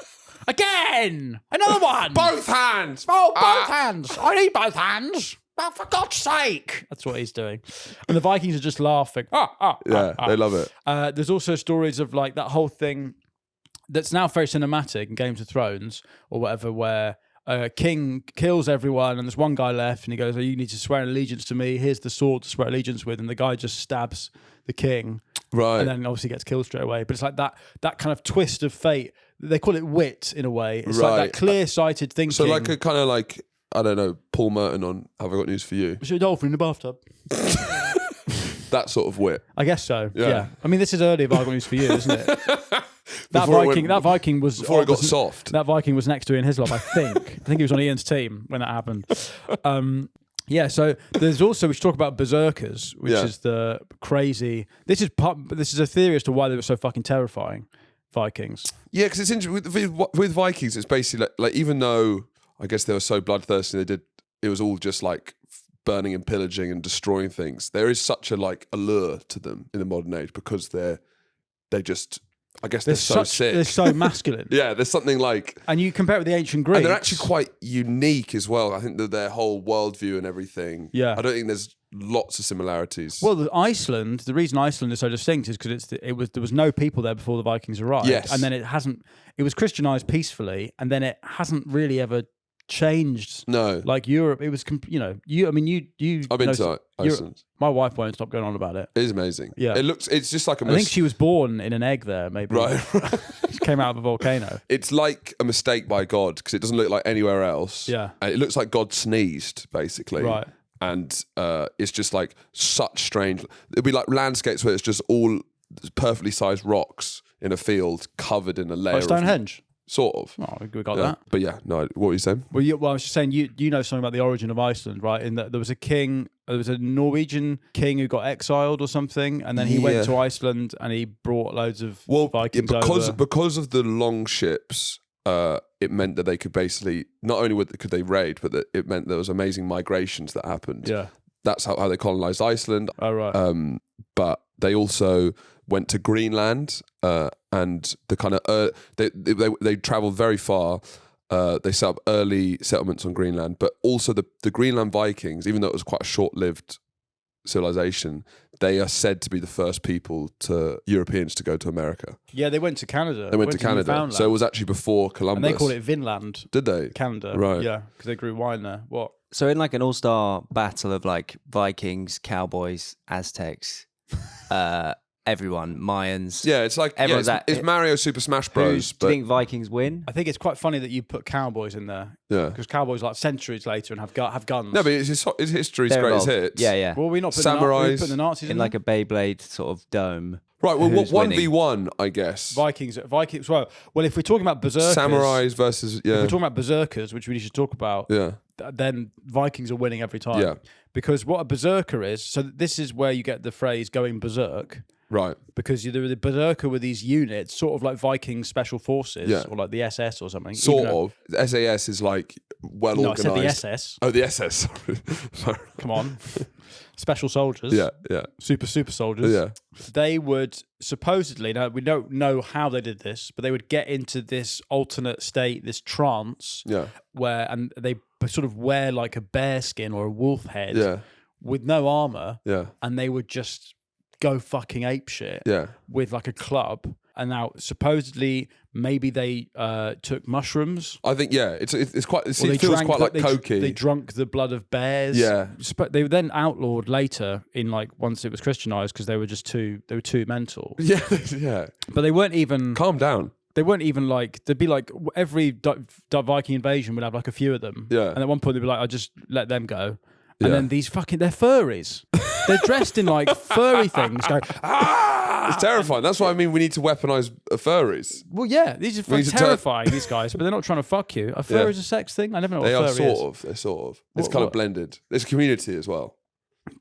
Again! Another one! both hands. Oh, both hands! I need both hands! Oh, for God's sake! That's what he's doing. And the Vikings are just laughing. They love it. There's also stories of like that whole thing that's now very cinematic in Games of Thrones or whatever, where a king kills everyone and there's one guy left and he goes, oh, you need to swear allegiance to me. Here's the sword to swear allegiance with. And the guy just stabs the king. Right. And then obviously gets killed straight away. But it's like that kind of twist of fate. They call it wit in a way. It's like that clear-sighted thinking. So like a kind of like, I don't know, Paul Merton on Have I Got News for You? Is it a dolphin in the bathtub? That sort of wit. I guess so. Yeah. Yeah. I mean, this is early Have I Got News for You, isn't it? That Viking was before it got soft. That Viking was next to Ian Hislop, I think. I think he was on Ian's team when that happened. Yeah, so there's also, we should talk about Berserkers, which is the crazy. This is a theory as to why they were so fucking terrifying, Vikings. Yeah, because it's interesting with Vikings. It's basically like even though I guess they were so bloodthirsty, it was all just like burning and pillaging and destroying things. There is such a like allure to them in the modern age because they just. I guess they're so sick. They're so masculine. Yeah, there's something like... And you compare it with the ancient Greeks. And they're actually quite unique as well. I think that their whole worldview and everything... Yeah. I don't think there's lots of similarities. Well, the reason Iceland is so distinct is because there was no people there before the Vikings arrived. Yes. And then it was Christianized peacefully, and then it hasn't really ever changed. No. Like Europe, it was, I've been to Iceland. My wife won't stop going on about it. It is amazing. Yeah. It's just like I think she was born in an egg there, maybe. Right. She came out of a volcano. It's like a mistake by God because it doesn't look like anywhere else. Yeah. And it looks like God sneezed, basically. Right. And it's just like such strange... It'd be like landscapes where it's just all perfectly sized rocks in a field covered in a layer Like Stonehenge? Sort of. Oh, we got that. But yeah, no, what were you saying? Well, I was just saying, you know something about the origin of Iceland, right? In that there was a Norwegian king who got exiled or something, and then he went to Iceland and he brought loads of Vikings over. Because of the long ships, it meant that they could basically, not only could they raid, but that it meant there was amazing migrations that happened. Yeah. That's how they colonized Iceland. Oh, right. But they also went to Greenland, and the kind of they traveled very far. They set up early settlements on Greenland, but also the Greenland Vikings, even though it was quite a short-lived civilization, they are said to be the first Europeans to go to America. Yeah, they went to Canada. They went to Canada, Newfoundland. so it was actually before Columbus. And they call it Vinland. Did they? Canada. Right. Yeah, because they grew wine there. What? So in like an all-star battle of like Vikings, Cowboys, Aztecs, everyone, Mayans. Yeah, it's like it's Mario Super Smash Bros. Do you think Vikings win? I think it's quite funny that you put cowboys in there. Yeah, because cowboys like centuries later and have guns. No, but his history's They're greatest involved. hits. Yeah. Well, we're not putting Samurais the Nazis in like a Beyblade sort of dome. Right. Well, Who's 1v1, I guess. Vikings. Well, if we're talking about Berserkers, Samurais versus If we're talking about Berserkers, which we should talk about. Yeah. Then Vikings are winning every time. Yeah. Because what a berserker is, so this is where you get the phrase going berserk. Right. Because the berserker were these units, sort of like Viking special forces, or like the SS or something. Sort of. SAS is like well organized. No, I said the SS. Oh, the SS. Sorry. Come on. Special soldiers. Yeah. Super soldiers. Yeah. They would supposedly, now we don't know how they did this, but they would get into this alternate state, this trance, and they sort of wear like a bear skin or a wolf head with no armor, and they would just go fucking apeshit with like a club. And now supposedly maybe they took mushrooms. I think it feels quite like cokey. They drank the blood of bears. Yeah. They were then outlawed later in like once it was Christianized because they were too mental. Yeah. But they weren't even calm down. They weren't even like, there'd be like every Viking invasion would have like a few of them. Yeah. And at one point they'd be like, I just let them go. And then these they're furries. They're dressed in like furry things going, It's terrifying. That's why I mean we need to weaponize furries. Well, yeah, these are terrifying, these guys, but they're not trying to fuck you. A fur is a sex thing? I never know what they a are furry is. They're sort of. It's kind of blended. There's a community as well.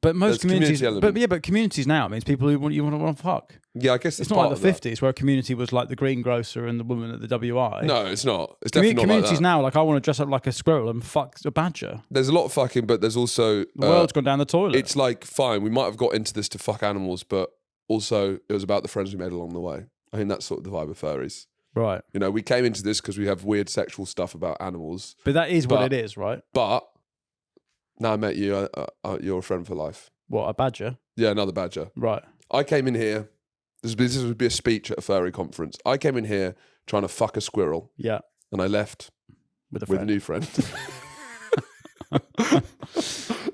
But most There's community communities, element. but communities now means people who you want to fuck. Yeah, I guess It's not like the 50s where a community was like the greengrocer and the woman at the WI. No, it's not. It's definitely not like Communities that. now, like I want to dress up like a squirrel and fuck a badger. There's a lot of fucking, but there's also The world's gone down the toilet. It's like fine. We might have got into this to fuck animals, but also it was about the friends we made along the way. I think that's sort of the vibe of furries. Right. You know, we came into this because we have weird sexual stuff about animals. But that is what But- it is, right? But now I met you, you're a friend for life. What, a badger? Yeah, another badger. Right. I came in here. This would be a speech at a furry conference. I came in here trying to fuck a squirrel, Yeah. and I left With a with a friend. new friend.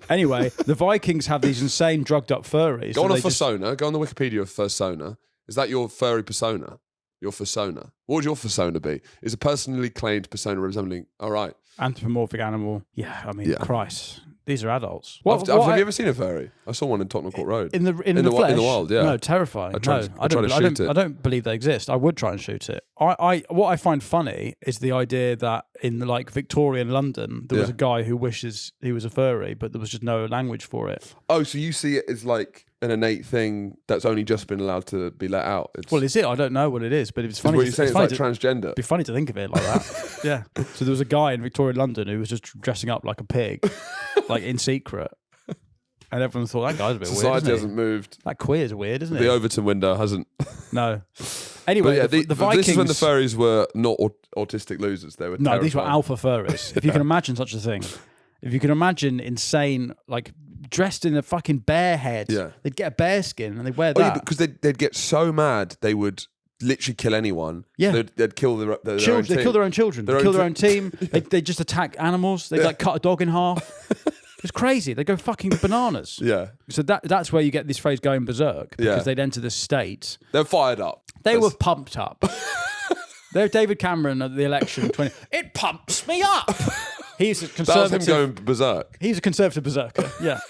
Anyway, the Vikings have these insane drugged up furries. Go on that a they just- persona. Go on the Wikipedia of persona. Is that your furry persona? Your persona. What would your persona be? Is a personally claimed persona resembling? All right. Anthropomorphic animal. Yeah, I mean, Yeah. Christ. These are adults. Have you ever seen a furry? I saw one in Tottenham Court Road. In the In the flesh? wild, yeah. No, terrifying. I tried to shoot it. I don't believe they exist. I would try and shoot it. What I find funny is the idea that in like Victorian London there was Yeah. a guy who wishes he was a furry, but there was just no language for it. Oh, so you see it as like an innate thing that's only just been allowed to be let out. It's, Well, is it? I don't know what it is, but it's funny. what you're saying, it's funny like transgender. It'd be funny to think of it like that. Yeah. So there was a guy in Victorian London who was just dressing up like a pig, like in secret. And everyone thought that guy's a bit Society weird. Isn't hasn't moved. That queer's weird, isn't it? The Overton window hasn't. No. Anyway, But yeah, the Vikings. this is when the furries were not autistic losers. They were No, these were terrifying. alpha furries. If you can imagine such a thing. If you can imagine insane, like dressed in a fucking bear head. Yeah. They'd get a bear skin and they'd wear Oh, yeah, that. because they'd get so mad they would literally kill anyone. Yeah. They'd kill their own Children, they team. kill their own children. They Their kill own their own team. They just attack animals. They Yeah. like cut a dog in half. It's crazy. They go fucking bananas. Yeah, So that's where you get this phrase going berserk, because Yeah. they'd enter the state. they're fired up. They That's- were pumped up. They're David Cameron at the election 20. It pumps me up. He's a That was him conservative. going berserk. He's a conservative berserker. Yeah.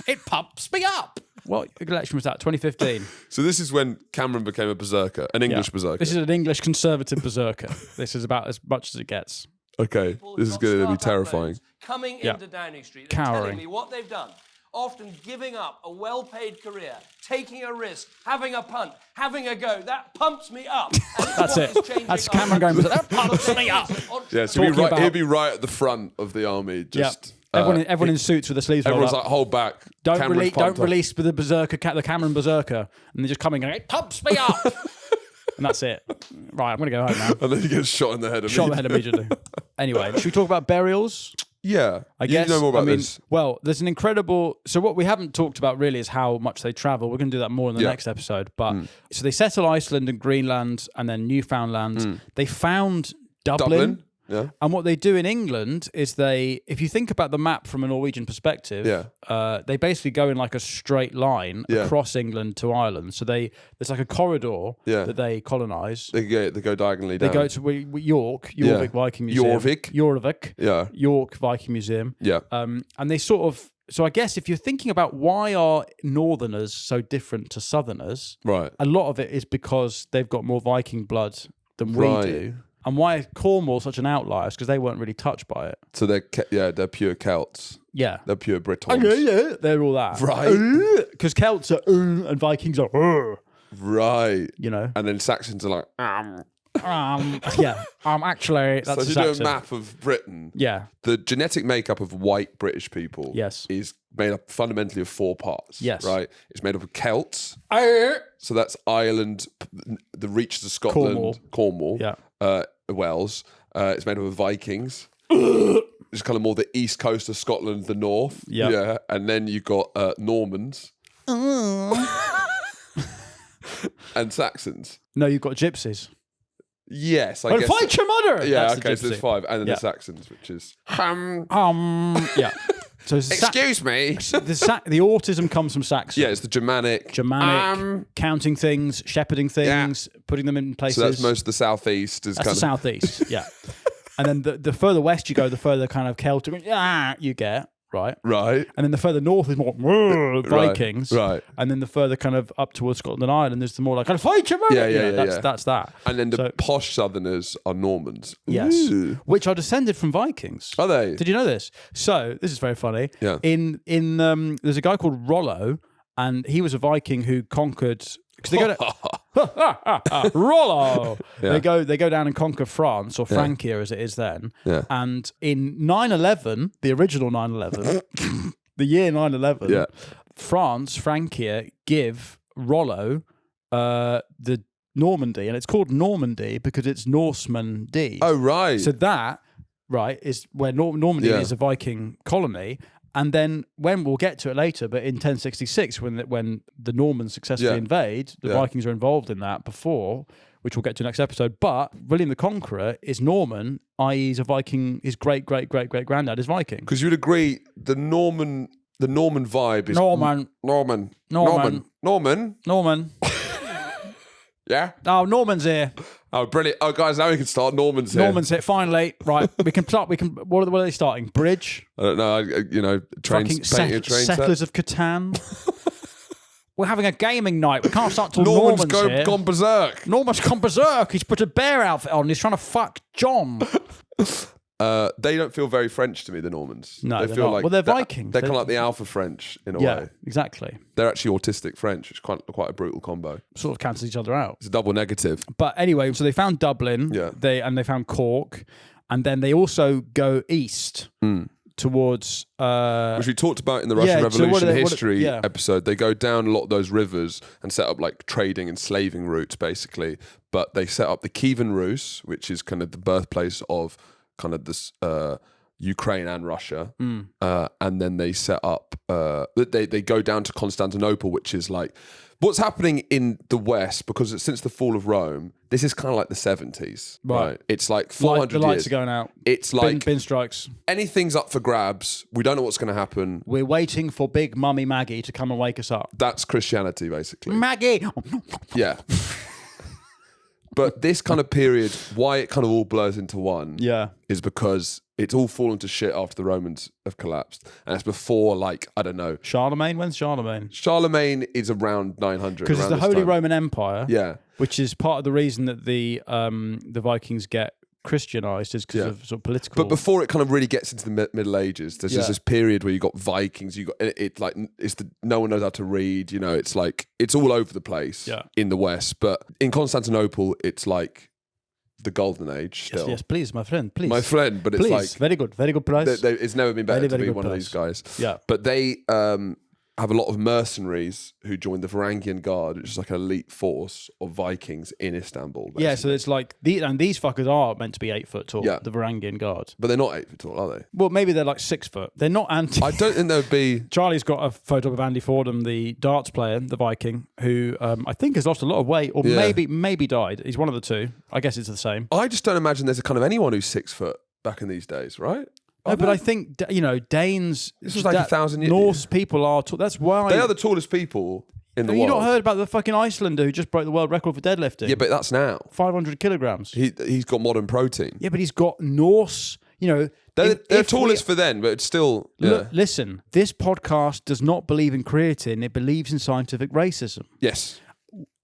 It pumps me up. What election was that? 2015. So this is when Cameron became a berserker, an English Yeah. berserker. This is an English conservative berserker. This is about as much as it gets. Okay, this is going to be terrifying. Coming Yeah. into Downing Street and Cowering. telling me what they've done. Often giving up a well-paid career, taking a risk, having a punt, having a go. That pumps me up. And it's That's what it. is changing That's our Cameron going country. berserk. That pumps me up. Yeah, so Talking about- he'd be right at the front of the army. Just Everyone in suits with the sleeves rolled everyone's up. like, hold back. Don't Cameron's pumped up. release the berserker, the Cameron berserker, and they're just coming going, it pumps me up, and that's it. Right, I'm gonna go home now. And then he gets shot in the head. Shot in the head immediately. Anyway, should we talk about burials? Yeah, I guess. you know more about this. Well, there's an incredible. So what we haven't talked about really is how much they travel. We're going to do that more in the Yeah. next episode. But so they settle Iceland and Greenland and then Newfoundland. They found Dublin. Yeah, And what they do in England is if you think about the map from a Norwegian perspective, they basically go in like a straight line Yeah. across England to Ireland. So there's like a corridor Yeah. that they colonise. they go diagonally They down. go to York Yeah. Viking Museum. Jorvik. Yeah, York Viking Museum. yeah. And they sort of. So I guess if you're thinking about why are Northerners so different to Southerners, Right. a lot of it is because they've got more Viking blood than we Right. do. And why Cornwall such an outlier is because they weren't really touched by it. So they're pure Celts. Yeah. They're pure Britons. Yeah, they're all that. Right. Because Celts are and Vikings are Right. you know. And then Saxons are like, Yeah. Actually, that's So a if you do a Saxon. map of Britain, Yeah. the genetic makeup of white British people Yes. is made up fundamentally of 4 parts. Yes. Right? It's made up of Celts. So that's Ireland, the reaches of Scotland, Cornwall, Yeah. Wales. It's made up of Vikings. It's kind of more the east coast of Scotland, the north. Yeah. Yeah. And then you've got Normans. And Saxons. No, you've got gypsies. Yes, I Well, guess. fight your mother! Yeah, That's the okay, so there's gypsy. 5. And then Yeah. the Saxons, which is... Yeah. So it's Excuse me. the autism comes from Saxon. Yeah, it's the Germanic. Counting things, shepherding things, putting them in places. So that's most of the southeast. Is That's kind the southeast, yeah. And then the further west you go, the further kind of Celtic you get. right? Right. And then the further north is more Vikings. Right. And then the further kind of up towards Scotland and Ireland, there's the more like, fight you, man! That's that. And then the posh southerners are Normans. Yes. Ooh. Which are descended from Vikings. Are they? Did you know this? So, this is very funny. Yeah. There's a guy called Rollo, and he was a Viking who conquered... Because they go to Rollo. Yeah. They go down and conquer France, or Francia as it is then. Yeah. And in 9/11, the original 9/11, the year 9/11, France, Francia give Rollo the Normandy, and it's called Normandy because it's Norseman D. Oh, right. So that is where Normandy is a Viking colony. And then when we'll get to it later, but in 1066, when the Normans successfully invade, the Vikings are involved in that before, which we'll get to next episode. But William the Conqueror is Norman, i.e., he's a Viking. His great granddad is Viking. Because you'd agree the Norman vibe is Norman. Yeah. Oh, Norman's here. Oh, brilliant! Oh, guys, now we can start. Norman's here. Norman's here. Finally, right? We can start. What are they starting? Bridge. I don't know. Trains. Painting a train Settlers set. of Catan. We're having a gaming night. We can't start till Norman's here. gone berserk. Norman's gone berserk. He's put a bear outfit on. He's trying to fuck John. They don't feel very French to me, the Normans. No, they feel not. like Well, they're Vikings. They're kind of like the Alpha French in a way. Yeah, exactly. They're actually autistic French, which is quite a brutal combo. Sort of cancel each other out. It's a double negative. But anyway, so they found Dublin. Yeah. They found Cork, and then they also go east towards. Which we talked about in the Russian Revolution history yeah. episode. They go down a lot of those rivers and set up like trading and slaving routes, basically. But they set up the Kievan Rus, which is kind of the birthplace of kind of this Ukraine and Russia, and then they set up. They go down to Constantinople, which is like what's happening in the West, because since the fall of Rome, this is kind of like the 70s, right? It's like 400 the lights years. are going out. It's like bin strikes. Anything's up for grabs. We don't know what's going to happen. We're waiting for Big Mummy Maggie to come and wake us up. That's Christianity, basically. Maggie. Yeah. But this kind of period, why it kind of all blurs into one, is because it's all fallen to shit after the Romans have collapsed, and it's before, like, I don't know. Charlemagne. When's Charlemagne? Charlemagne is around 900. Because it's the Holy Roman Empire. Yeah, which is part of the reason that the Vikings get Christianized is because of sort of political. But before it kind of really gets into the Middle Ages, there's just this period where you got Vikings. You got no one knows how to read. You know, it's like it's all over the place in the West. But in Constantinople, it's like the golden age still. Yes, please, my friend, please. My friend, but it's like very good price. It's never been better to be one price. of these guys. Yeah, but they have a lot of mercenaries who join the Varangian Guard, which is like an elite force of Vikings in Istanbul. Basically. Yeah, so it's like these fuckers are meant to be 8 foot tall. Yeah. The Varangian Guard, but they're not 8 foot tall, are they? Well, maybe they're like 6 foot. They're not anti. I don't think they'd be. Charlie's got a photo of Andy Fordham, the darts player, the Viking, who I think has lost a lot of weight, or maybe died. He's one of the two. I guess it's the same. I just don't imagine there's a kind of anyone who's 6 foot back in these days, right? No, but I think, Danes... This was like 1,000 years. Norse people are... That's why... They are the tallest people in the world. You not heard about the fucking Icelander who just broke the world record for deadlifting? Yeah, but that's now. 500 kilograms. He's got modern protein. Yeah, but he's got Norse... They're tallest for then, but it's still... Yeah. Look, listen, this podcast does not believe in creatine. It believes in scientific racism. Yes.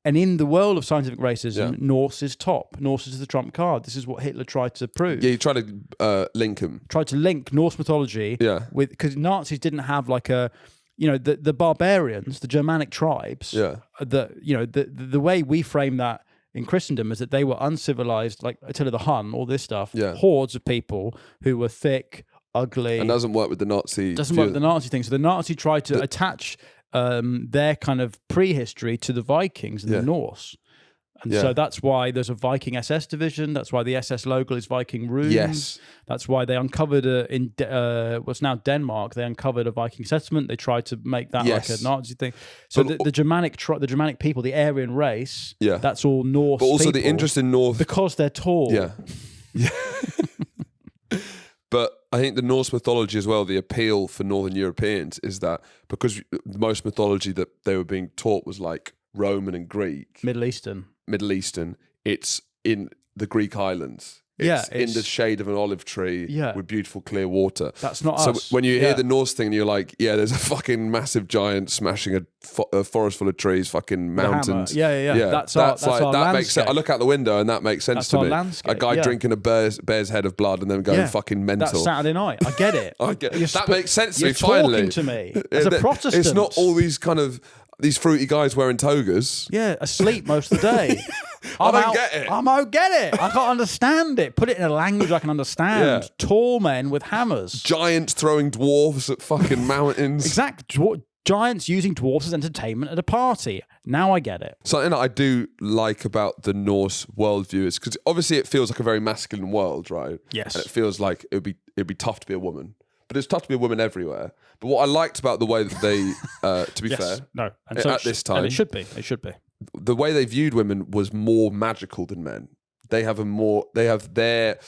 And in the world of scientific racism, Norse is top. Norse is the trump card. This is what Hitler tried to prove. Yeah, he tried to link them. Tried to link Norse mythology with... Because Nazis didn't have like a... the barbarians, the Germanic tribes, the way we frame that in Christendom is that they were uncivilized, like Attila the Hun, all this stuff, hordes of people who were thick, ugly. And doesn't work with the Nazi... Doesn't work with the Nazi thing. So the Nazi tried to attach... their kind of prehistory to the Vikings and the Norse. And so that's why there's a Viking SS division. That's why the SS logo is Viking runes. Yes. That's why they uncovered in what's now Denmark. They uncovered a Viking settlement. They tried to make that like a Nazi thing. So the Germanic people, the Aryan race, that's all Norse. But also people the interest in North because they're tall. Yeah. But I think the Norse mythology as well, the appeal for Northern Europeans is that because most mythology that they were being taught was like Roman and Greek. Middle Eastern. It's in the Greek islands. It's in it's- the shade of an olive tree Yeah. with beautiful clear water. That's not so us. when you hear Yeah. the Norse thing, you're like, yeah, there's a fucking massive giant smashing a forest full of trees, fucking With a hammer. mountains. Yeah. That's our that makes landscape. sense. I look out the window and that makes sense That's to our me. landscape, A guy yeah. drinking a bear's head of blood and then going fucking mental. That's Saturday night. I get it. That makes sense to You're me, finally. talking to me as a Protestant. It's not all these fruity guys wearing togas. Yeah, asleep most of the day. I don't get it. I don't get it. I can't understand it. Put it in a language I can understand. Yeah. Tall men with hammers. Giants throwing dwarves at fucking mountains. Exact. Giants using dwarfs as entertainment at a party. Now I get it. Something that I do like about the Norse worldview is because obviously it feels like a very masculine world, right? Yes. And it feels like it'd be tough to be a woman. But it's tough to be a woman everywhere. But what I liked about the way that they, to be fair, No. And at this time, and it should be. It should be. the way they viewed women was more magical than men. They have their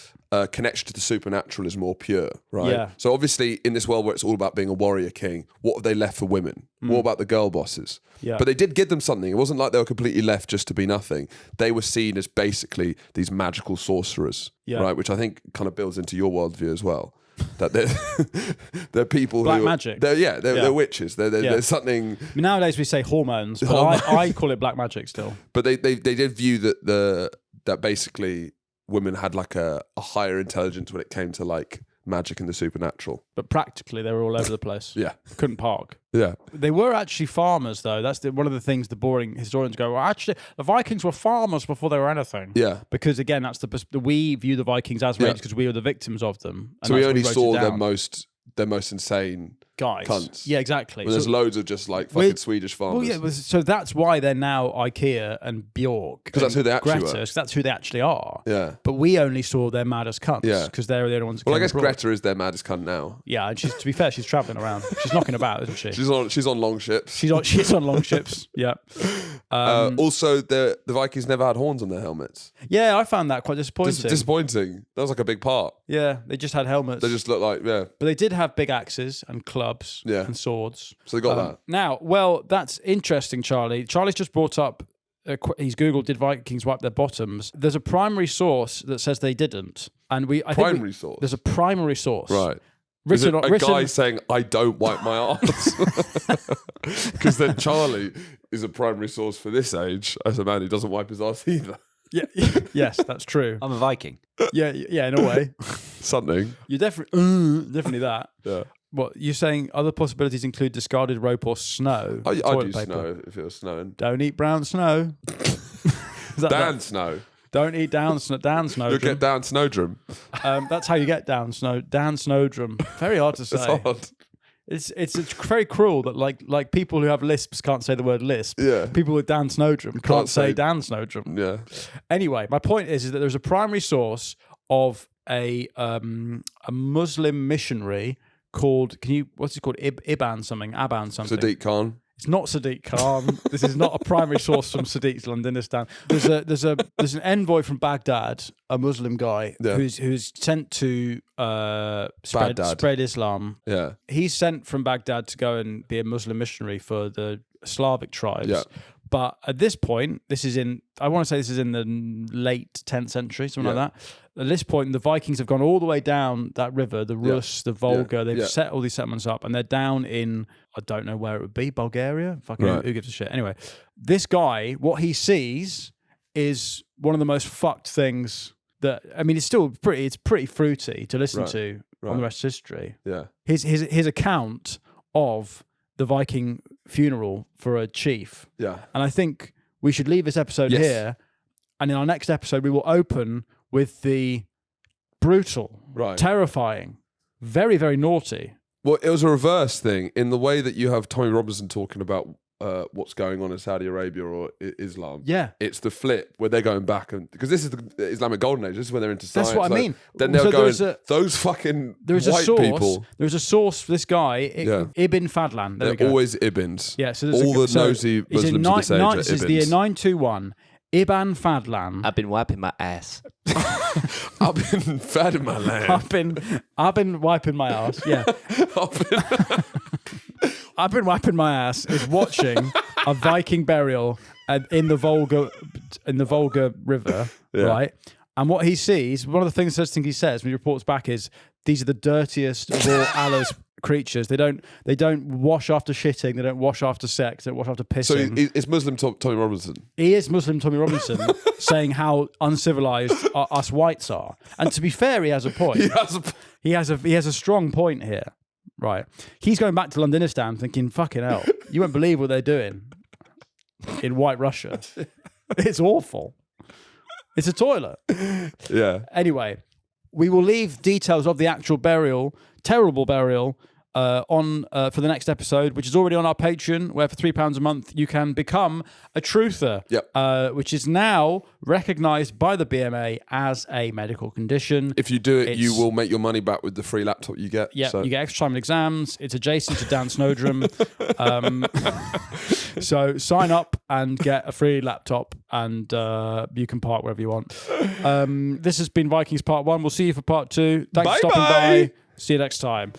connection to the supernatural is more pure, right? Yeah. So obviously in this world where it's all about being a warrior king, what have they left for women? What about the girl bosses? Yeah. But they did give them something. It wasn't like they were completely left just to be nothing. They were seen as basically these magical sorcerers, right? Which I think kind of builds into your worldview as well. That they're people Black who magic. They're witches. There's something. I mean, nowadays we say hormones, but I call it black magic still. But they did view that basically women had like a higher intelligence when it came to like magic and the supernatural. But practically they were all over the place. Yeah. Couldn't park. Yeah. They were actually farmers, though. That's one of the things the boring historians go, well, actually, the Vikings were farmers before they were anything. Yeah. Because, again, that's we view the Vikings as raiders because we were the victims of them. And So we that's only what wrote saw it their most insane guys. cunts. Yeah, exactly. When there's loads of just like fucking Swedish farmers. Well, yeah, so that's why they're now IKEA and Bjork. Because that's who they actually were. That's who they actually are. Yeah. But we only saw their maddest cunts because they were the only ones who Well, I came guess abroad. Greta is their maddest cunt now. Yeah, and to be fair, she's travelling around. She's knocking about, isn't she? She's on long ships. She's on long ships. Yeah. Also, the Vikings never had horns on their helmets. Yeah, I found that quite disappointing. Disappointing. That was like a big part. Yeah, they just had helmets. They just look like But they did have big axes and clubs and swords. So they got that. Now, well, that's interesting, Charlie. Charlie's just brought up, he's Googled, did Vikings wipe their bottoms? There's a primary source that says they didn't. And Primary source? There's a primary source. Right. Is it a guy saying, I don't wipe my arse? Because then Charlie is a primary source for this age as a man who doesn't wipe his arse either. Yeah, yes, that's true. I'm a Viking. Yeah, in a way. Something. You're definitely that. Yeah. What, you're saying other possibilities include discarded rope or snow? I toilet do paper. snow if it was snowing. Don't eat brown snow. Is that Dan Snow. Don't eat down Snowdrome. You'll get down Snowdrome. That's how you get Dan Snowdrome. Very hard to say. It's hard. It's very cruel that like people who have lisps can't say the word lisp. Yeah. People with Dan Snowdrome can't say say- Dan Snowdrome. Yeah. Anyway, my point is that there's a primary source of a Muslim missionary called what's it called? Aban something. Sadiq Khan. It's not Sadiq Khan. This is not a primary source from Sadiq's Lindisfarne. There's an envoy from Baghdad, a Muslim guy who's sent to spread Islam. Yeah. He's sent from Baghdad to go and be a Muslim missionary for the Slavic tribes. Yeah. But at this point, I want to say this is in the late 10th century, something like that. At this point, the Vikings have gone all the way down that river, the Rus, the Volga. They've set all these settlements up, and they're down in, I don't know where it would be, Bulgaria? Fucking who gives a shit? Anyway, this guy, what he sees is one of the most fucked things that, I mean, it's pretty fruity to listen to on the rest of history. Yeah. His account of the Viking funeral for a chief. Yeah. And I think we should leave this episode here. And in our next episode, we will open with the brutal, terrifying, very, very naughty. Well, it was a reverse thing in the way that you have Tommy Robinson talking about what's going on in Saudi Arabia or Islam. Yeah. It's the flip where they're going back because this is the Islamic Golden Age. This is when they're into science. That's what I mean. Then they're So going, those fucking white people. There's a source for this guy, Ibn Fadlan. There we They're go. always Ibns. Yeah, so all the nosy Muslims of this age are This is the year Ibns. 921. Ibn Fadlan. I've been wiping my ass. I've been fed in my land. I've been wiping my ass. Yeah. I've been wiping my ass is watching a Viking burial in the Volga River, right? And what he sees, one of the first things he says when he reports back is, these are the dirtiest of all Allah's creatures. They don't wash after shitting. They don't wash after sex. They don't wash after So pissing. is Muslim Tommy Robinson? He is Muslim Tommy Robinson saying how uncivilized us whites are. And to be fair, he has a point. He has a strong point here. Right. He's going back to Lindisfarne thinking, fucking hell, you won't believe what they're doing in White Russia. It's awful. It's a toilet. Yeah. Anyway, we will leave details of the actual burial, terrible burial, on for the next episode, which is already on our Patreon, where for £3 a month you can become a truther, which is now recognised by the BMA as a medical condition. If you do it, you will make your money back with the free laptop you get. Yeah, you get extra time in exams. It's adjacent to Dan Snowdrome. So sign up and get a free laptop, and you can park wherever you want. This has been Vikings Part 1. We'll see you for Part 2. Thanks for stopping by. See you next time.